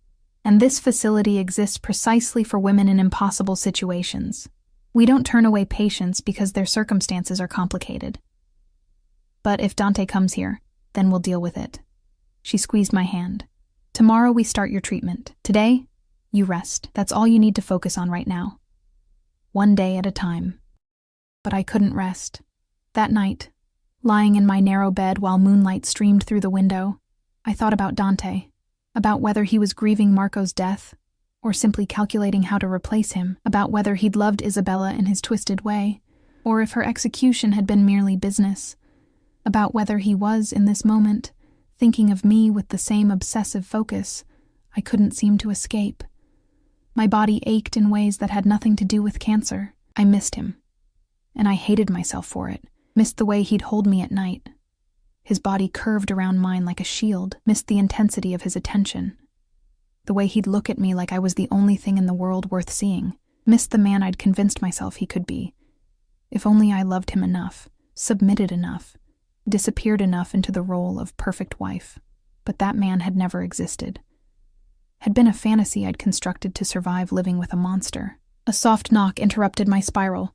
And this facility exists precisely for women in impossible situations. We don't turn away patients because their circumstances are complicated. But if Dante comes here, then we'll deal with it. She squeezed my hand. Tomorrow we start your treatment. Today, you rest. That's all you need to focus on right now. One day at a time. But I couldn't rest. That night, lying in my narrow bed while moonlight streamed through the window, I thought about Dante, about whether he was grieving Marco's death, or simply calculating how to replace him, about whether he'd loved Isabella in his twisted way, or if her execution had been merely business, about whether he was, in this moment, thinking of me with the same obsessive focus I couldn't seem to escape. My body ached in ways that had nothing to do with cancer. I missed him, and I hated myself for it. Missed the way he'd hold me at night. His body curved around mine like a shield, missed the intensity of his attention. The way he'd look at me like I was the only thing in the world worth seeing. Missed the man I'd convinced myself he could be. If only I loved him enough, submitted enough, disappeared enough into the role of perfect wife. But that man had never existed. Had been a fantasy I'd constructed to survive living with a monster. A soft knock interrupted my spiral.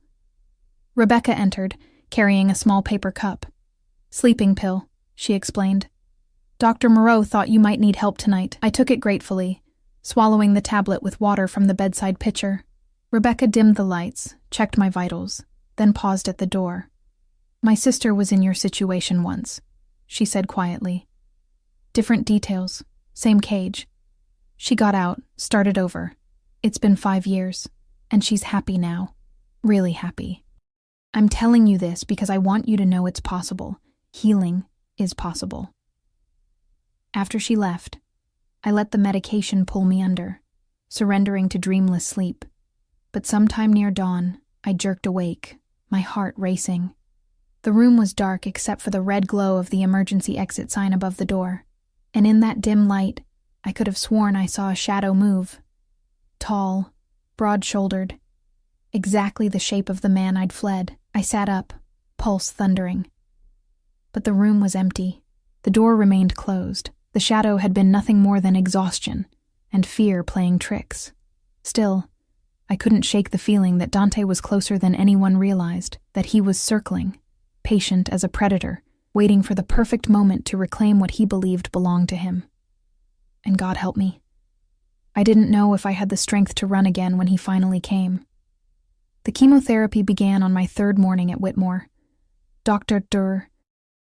Rebecca entered, carrying a small paper cup. Sleeping pill, she explained. Dr. Moreau thought you might need help tonight. I took it gratefully, swallowing the tablet with water from the bedside pitcher. Rebecca dimmed the lights, checked my vitals, then paused at the door. My sister was in your situation once, she said quietly. Different details, same cage. She got out, started over. It's been 5 years, and she's happy now. Really happy. I'm telling you this because I want you to know it's possible. Healing is possible. After she left, I let the medication pull me under, surrendering to dreamless sleep. But sometime near dawn, I jerked awake, my heart racing. The room was dark except for the red glow of the emergency exit sign above the door, and in that dim light, I could have sworn I saw a shadow move. Tall, broad-shouldered, exactly the shape of the man I'd fled. I sat up, pulse thundering. But the room was empty. The door remained closed. The shadow had been nothing more than exhaustion, and fear playing tricks. Still, I couldn't shake the feeling that Dante was closer than anyone realized, that he was circling, patient as a predator, waiting for the perfect moment to reclaim what he believed belonged to him. And God help me. I didn't know if I had the strength to run again when he finally came. The chemotherapy began on my third morning at Whitmore. Dr.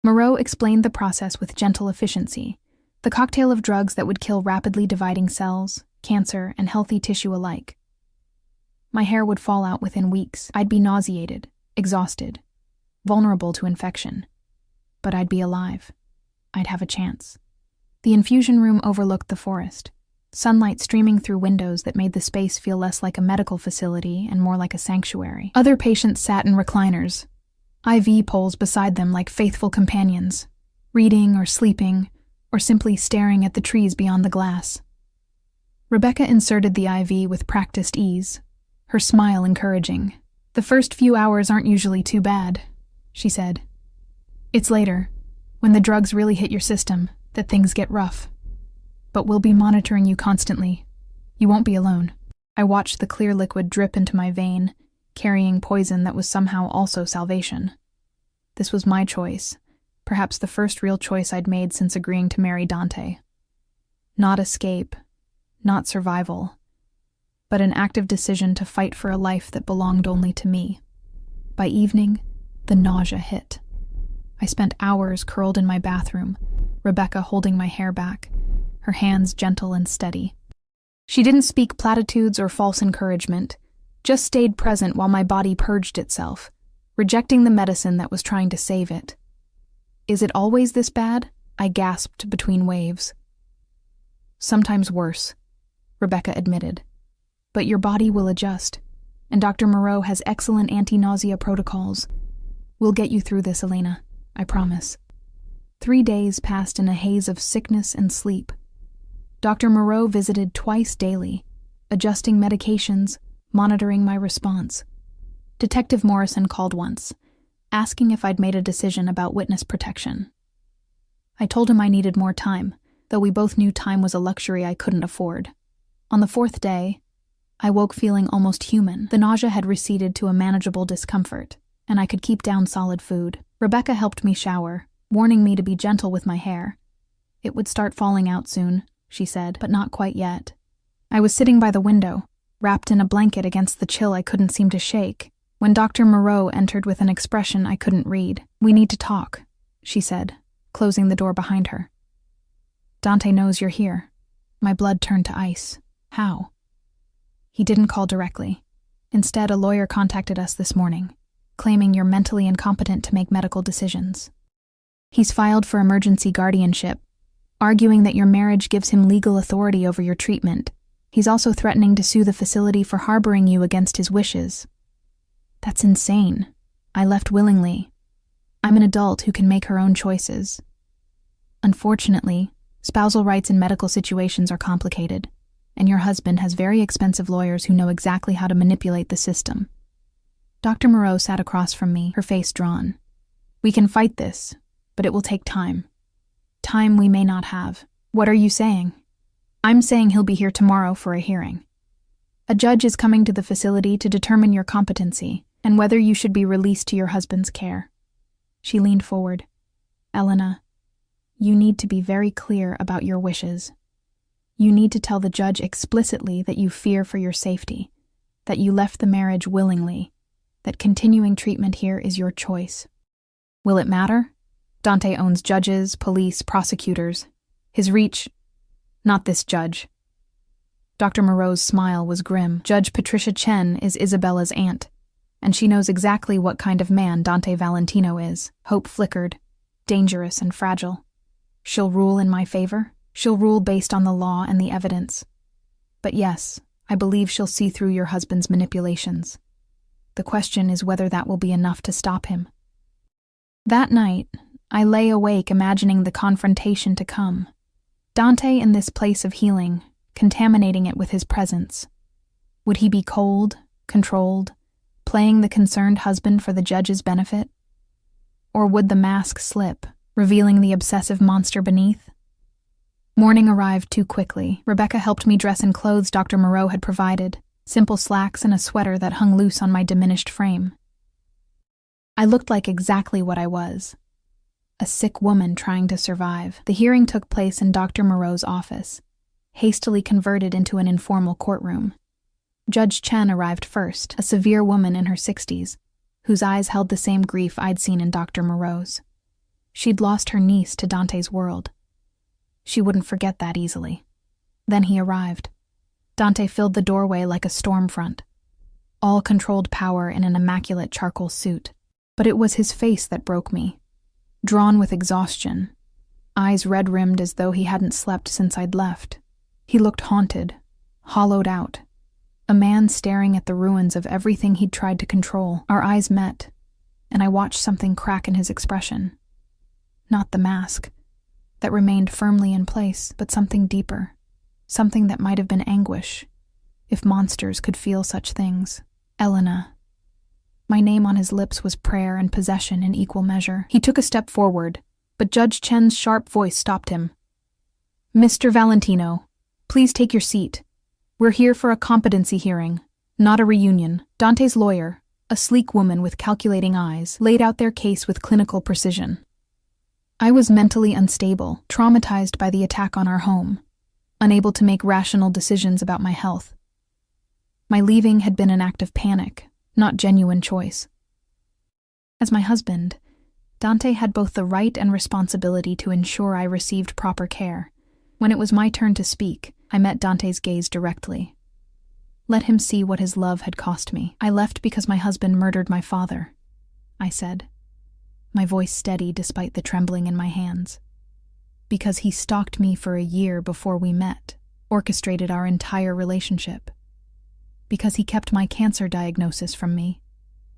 Moreau explained the process with gentle efficiency, the cocktail of drugs that would kill rapidly dividing cells, cancer, and healthy tissue alike. My hair would fall out within weeks. I'd be nauseated, exhausted, vulnerable to infection. But I'd be alive. I'd have a chance. The infusion room overlooked the forest, sunlight streaming through windows that made the space feel less like a medical facility and more like a sanctuary. Other patients sat in recliners, IV poles beside them like faithful companions, reading or sleeping, or simply staring at the trees beyond the glass. Rebecca inserted the IV with practiced ease, her smile encouraging. "The first few hours aren't usually too bad," she said. "It's later, when the drugs really hit your system, that things get rough. But we'll be monitoring you constantly. You won't be alone." I watched the clear liquid drip into my vein, carrying poison that was somehow also salvation. This was my choice, perhaps the first real choice I'd made since agreeing to marry Dante. Not escape, not survival, but an active decision to fight for a life that belonged only to me. By evening, the nausea hit. I spent hours curled in my bathroom, Rebecca holding my hair back, her hands gentle and steady. She didn't speak platitudes or false encouragement, just stayed present while my body purged itself, rejecting the medicine that was trying to save it. "Is it always this bad?" I gasped between waves. "Sometimes worse," Rebecca admitted. "But your body will adjust, and Dr. Moreau has excellent anti-nausea protocols. We'll get you through this, Elena, I promise." 3 days passed in a haze of sickness and sleep. Dr. Moreau visited twice daily, adjusting medications, monitoring my response. Detective Morrison called once, asking if I'd made a decision about witness protection. I told him I needed more time, though we both knew time was a luxury I couldn't afford. On the 4th day, I woke feeling almost human. The nausea had receded to a manageable discomfort, and I could keep down solid food. Rebecca helped me shower, warning me to be gentle with my hair. "It would start falling out soon," she said, "but not quite yet." I was sitting by the window, wrapped in a blanket against the chill I couldn't seem to shake, when Dr. Moreau entered with an expression I couldn't read. "We need to talk," she said, closing the door behind her. "Dante knows you're here." My blood turned to ice. "How?" "He didn't call directly. Instead, a lawyer contacted us this morning, claiming you're mentally incompetent to make medical decisions. He's filed for emergency guardianship, arguing that your marriage gives him legal authority over your treatment. He's also threatening to sue the facility for harboring you against his wishes." "That's insane. I left willingly. I'm an adult who can make her own choices." "Unfortunately, spousal rights in medical situations are complicated, and your husband has very expensive lawyers who know exactly how to manipulate the system." Dr. Moreau sat across from me, her face drawn. "We can fight this, but it will take time. Time we may not have." "What are you saying?" "I'm saying he'll be here tomorrow for a hearing. A judge is coming to the facility to determine your competency and whether you should be released to your husband's care." She leaned forward. "Elena, you need to be very clear about your wishes. You need to tell the judge explicitly that you fear for your safety, that you left the marriage willingly, that continuing treatment here is your choice." "Will it matter? Dante owns judges, police, prosecutors. His reach—" "Not this judge." Dr. Moreau's smile was grim. "Judge Patricia Chen is Isabella's aunt, and she knows exactly what kind of man Dante Valentino is. Hope flickered, dangerous and fragile. She'll rule in my favor. She'll rule based on the law and the evidence. But yes, I believe she'll see through your husband's manipulations. The question is whether that will be enough to stop him." That night, I lay awake imagining the confrontation to come. Dante in this place of healing, contaminating it with his presence. Would he be cold, controlled, playing the concerned husband for the judge's benefit? Or would the mask slip, revealing the obsessive monster beneath? Morning arrived too quickly. Rebecca helped me dress in clothes Dr. Moreau had provided, simple slacks and a sweater that hung loose on my diminished frame. I looked like exactly what I was. A sick woman trying to survive. The hearing took place in Dr. Moreau's office, hastily converted into an informal courtroom. Judge Chen arrived first, a severe woman in her 60s, whose eyes held the same grief I'd seen in Dr. Moreau's. She'd lost her niece to Dante's world. She wouldn't forget that easily. Then he arrived. Dante filled the doorway like a storm front, all controlled power in an immaculate charcoal suit. But it was his face that broke me. Drawn with exhaustion, eyes red-rimmed as though he hadn't slept since I'd left. He looked haunted, hollowed out, a man staring at the ruins of everything he'd tried to control. Our eyes met, and I watched something crack in his expression. Not the mask, that remained firmly in place, but something deeper, something that might have been anguish, if monsters could feel such things. Elena. My name on his lips was prayer and possession in equal measure. He took a step forward, but Judge Chen's sharp voice stopped him. "Mr. Valentino, please take your seat. We're here for a competency hearing, not a reunion." Dante's lawyer, a sleek woman with calculating eyes, laid out their case with clinical precision. I was mentally unstable, traumatized by the attack on our home, unable to make rational decisions about my health. My leaving had been an act of panic, not genuine choice. As my husband, Dante had both the right and responsibility to ensure I received proper care. When it was my turn to speak, I met Dante's gaze directly. Let him see what his love had cost me. "I left because my husband murdered my father," I said, my voice steady despite the trembling in my hands. "Because he stalked me for a year before we met, orchestrated our entire relationship. Because he kept my cancer diagnosis from me,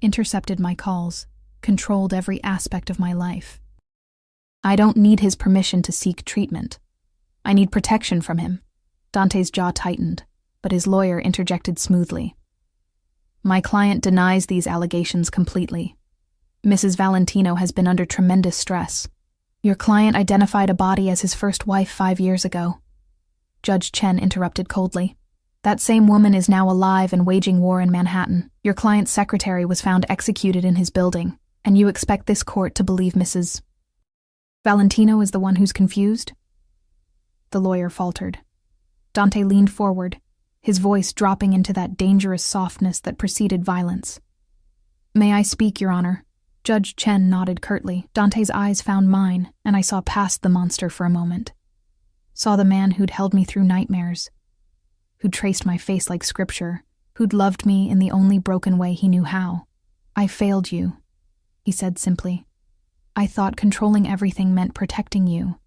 intercepted my calls, controlled every aspect of my life. I don't need his permission to seek treatment. I need protection from him." Dante's jaw tightened, but his lawyer interjected smoothly. "My client denies these allegations completely. Mrs. Valentino has been under tremendous stress. Your client identified a body as his first wife 5 years ago." Judge Chen interrupted coldly. "That same woman is now alive and waging war in Manhattan. Your client's secretary was found executed in his building, and you expect this court to believe Mrs. Valentino is the one who's confused?" The lawyer faltered. Dante leaned forward, his voice dropping into that dangerous softness that preceded violence. "May I speak, Your Honor?" Judge Chen nodded curtly. Dante's eyes found mine, and I saw past the monster for a moment. Saw the man who'd held me through nightmares, who'd traced my face like scripture, who'd loved me in the only broken way he knew how. "I failed you," he said simply. "I thought controlling everything meant protecting you.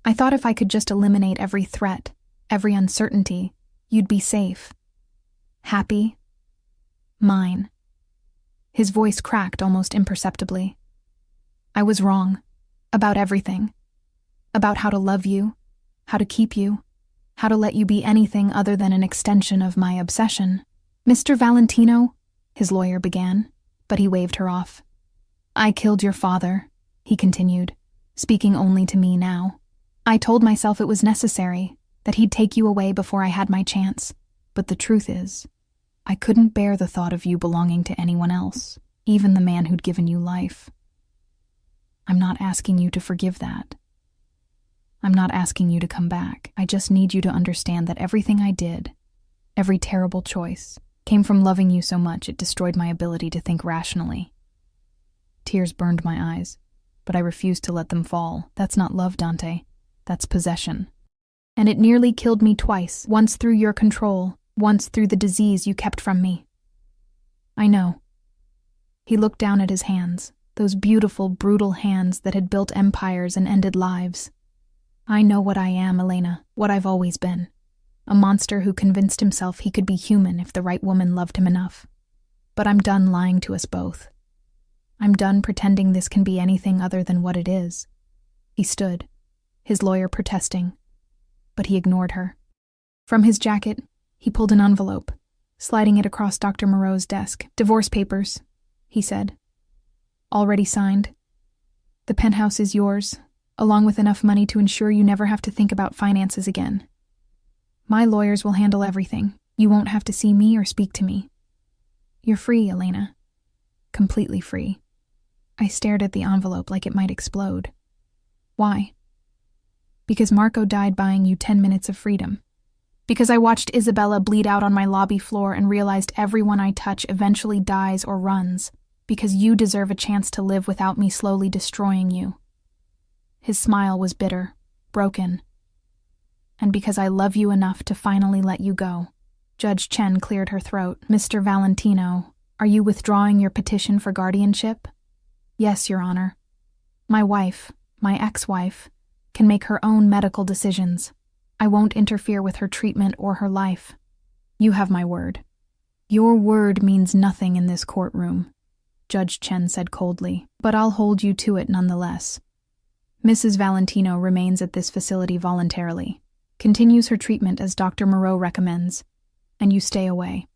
I thought if I could just eliminate every threat, every uncertainty, you'd be safe. Happy. Mine." His voice cracked almost imperceptibly. "I was wrong. About everything. About how to love you, how to keep you, how to let you be anything other than an extension of my obsession." "Mr. Valentino," his lawyer began, but he waved her off. "I killed your father," he continued, speaking only to me now. "I told myself it was necessary, that he'd take you away before I had my chance. But the truth is, I couldn't bear the thought of you belonging to anyone else, even the man who'd given you life. I'm not asking you to forgive that. I'm not asking you to come back. I just need you to understand that everything I did, every terrible choice, came from loving you so much it destroyed my ability to think rationally." Tears burned my eyes, but I refused to let them fall. "That's not love, Dante. That's possession. And it nearly killed me twice, once through your control, once through the disease you kept from me." "I know." He looked down at his hands, those beautiful, brutal hands that had built empires and ended lives. "I know what I am, Elena, what I've always been. A monster who convinced himself he could be human if the right woman loved him enough. But I'm done lying to us both. I'm done pretending this can be anything other than what it is." He stood, his lawyer protesting, but he ignored her. From his jacket, he pulled an envelope, sliding it across Dr. Moreau's desk. "Divorce papers," he said. "Already signed. The penthouse is yours, along with enough money to ensure you never have to think about finances again. My lawyers will handle everything. You won't have to see me or speak to me. You're free, Elena. Completely free." I stared at the envelope like it might explode. "Why?" "Because Marco died buying you 10 minutes of freedom. Because I watched Isabella bleed out on my lobby floor and realized everyone I touch eventually dies or runs. Because you deserve a chance to live without me slowly destroying you. His smile was bitter, broken. And because I love you enough to finally let you go. Judge Chen cleared her throat. Mr. Valentino, are you withdrawing your petition for guardianship? Yes, Your Honor. My wife, my ex-wife, can make her own medical decisions. I won't interfere with her treatment or her life. You have my word. Your word means nothing in this courtroom, Judge Chen said coldly, but I'll hold you to it nonetheless. Mrs. Valentino remains at this facility voluntarily, continues her treatment as Dr. Moreau recommends, and you stay away.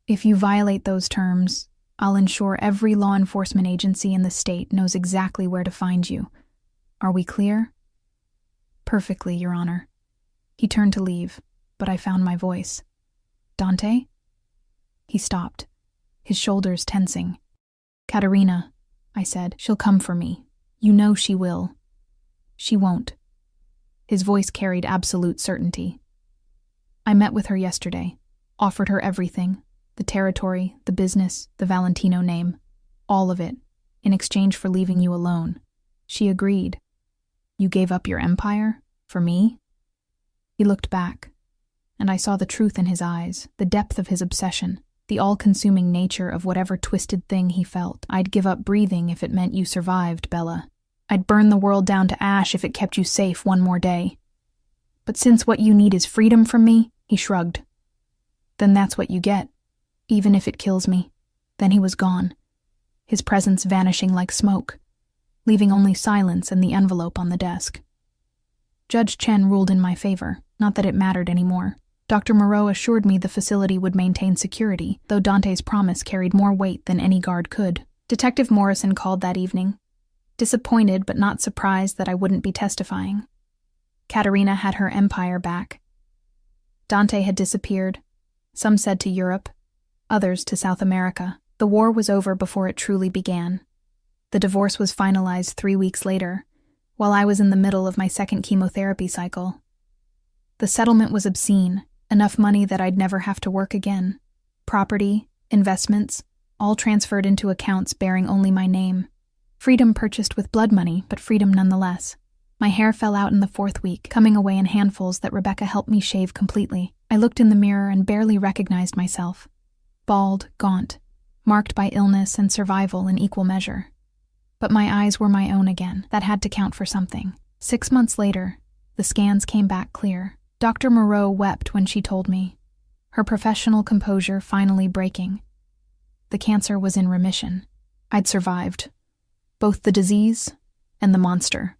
If you violate those terms, I'll ensure every law enforcement agency in the state knows exactly where to find you. Are we clear? Perfectly, Your Honor. He turned to leave, but I found my voice. Dante? He stopped, his shoulders tensing. Katerina, I said, she'll come for me. You know she will. She won't. His voice carried absolute certainty. I met with her yesterday, offered her everything, the territory, the business, the Valentino name, all of it, in exchange for leaving you alone. She agreed. You gave up your empire? For me? He looked back, and I saw the truth in his eyes, the depth of his obsession, the all-consuming nature of whatever twisted thing he felt. I'd give up breathing if it meant you survived, Bella. I'd burn the world down to ash if it kept you safe one more day. But since what you need is freedom from me, he shrugged. Then that's what you get, even if it kills me. Then he was gone, his presence vanishing like smoke, leaving only silence and the envelope on the desk. Judge Chen ruled in my favor, not that it mattered anymore. Dr. Moreau assured me the facility would maintain security, though Dante's promise carried more weight than any guard could. Detective Morrison called that evening, disappointed but not surprised that I wouldn't be testifying. Katerina had her empire back. Dante had disappeared, some said to Europe, others to South America. The war was over before it truly began. The divorce was finalized 3 weeks later, while I was in the middle of my second chemotherapy cycle. The settlement was obscene, enough money that I'd never have to work again. Property, investments, all transferred into accounts bearing only my name. Freedom purchased with blood money, but freedom nonetheless. My hair fell out in the 4th week, coming away in handfuls that Rebecca helped me shave completely. I looked in the mirror and barely recognized myself. Bald, gaunt, marked by illness and survival in equal measure. But my eyes were my own again. That had to count for something. 6 months later, the scans came back clear. Dr. Moreau wept when she told me, her professional composure finally breaking. The cancer was in remission. I'd survived, both the disease and the monster.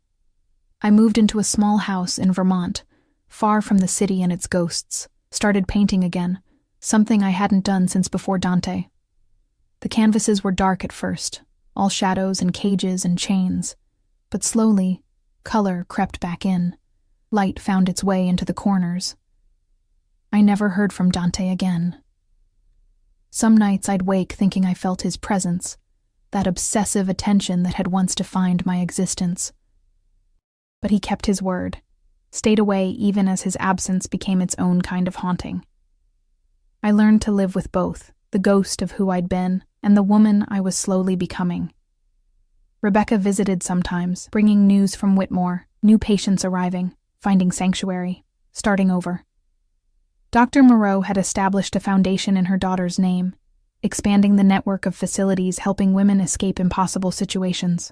I moved into a small house in Vermont, far from the city and its ghosts, started painting again, something I hadn't done since before Dante. The canvases were dark at first, all shadows and cages and chains, but slowly, color crept back in. Light found its way into the corners. I never heard from Dante again. Some nights I'd wake thinking I felt his presence, that obsessive attention that had once defined my existence. But he kept his word, stayed away even as his absence became its own kind of haunting. I learned to live with both, the ghost of who I'd been and the woman I was slowly becoming. Rebecca visited sometimes, bringing news from Whitmore, new patients arriving, finding sanctuary, starting over. Dr. Moreau had established a foundation in her daughter's name, expanding the network of facilities helping women escape impossible situations.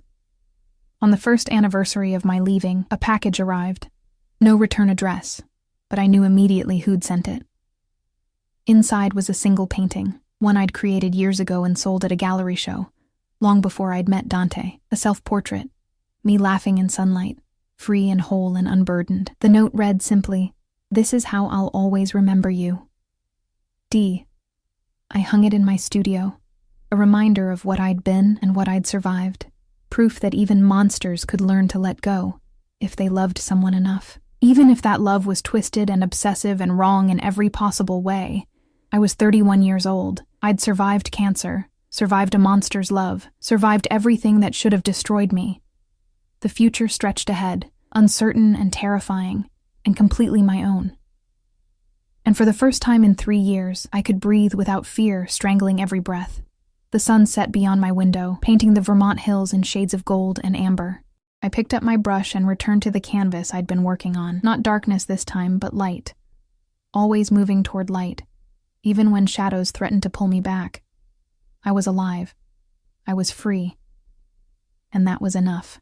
On the first anniversary of my leaving, a package arrived. No return address, but I knew immediately who'd sent it. Inside was a single painting, one I'd created years ago and sold at a gallery show, long before I'd met Dante, a self-portrait, me laughing in sunlight, free and whole and unburdened. The note read simply, "This is how I'll always remember you. D." I hung it in my studio, a reminder of what I'd been and what I'd survived, proof that even monsters could learn to let go, if they loved someone enough. Even if that love was twisted and obsessive and wrong in every possible way. I was 31 years old. I'd survived cancer, survived a monster's love, survived everything that should have destroyed me. The future stretched ahead, uncertain and terrifying, and completely my own. And And for the first time in 3 years, I could breathe without fear strangling every breath. The sun set beyond my window, painting the Vermont hills in shades of gold and amber. I picked up my brush and returned to the canvas I'd been working on. Not darkness this time, but light. Always moving toward light, even when shadows threatened to pull me back. I was alive. I was free. And that was enough.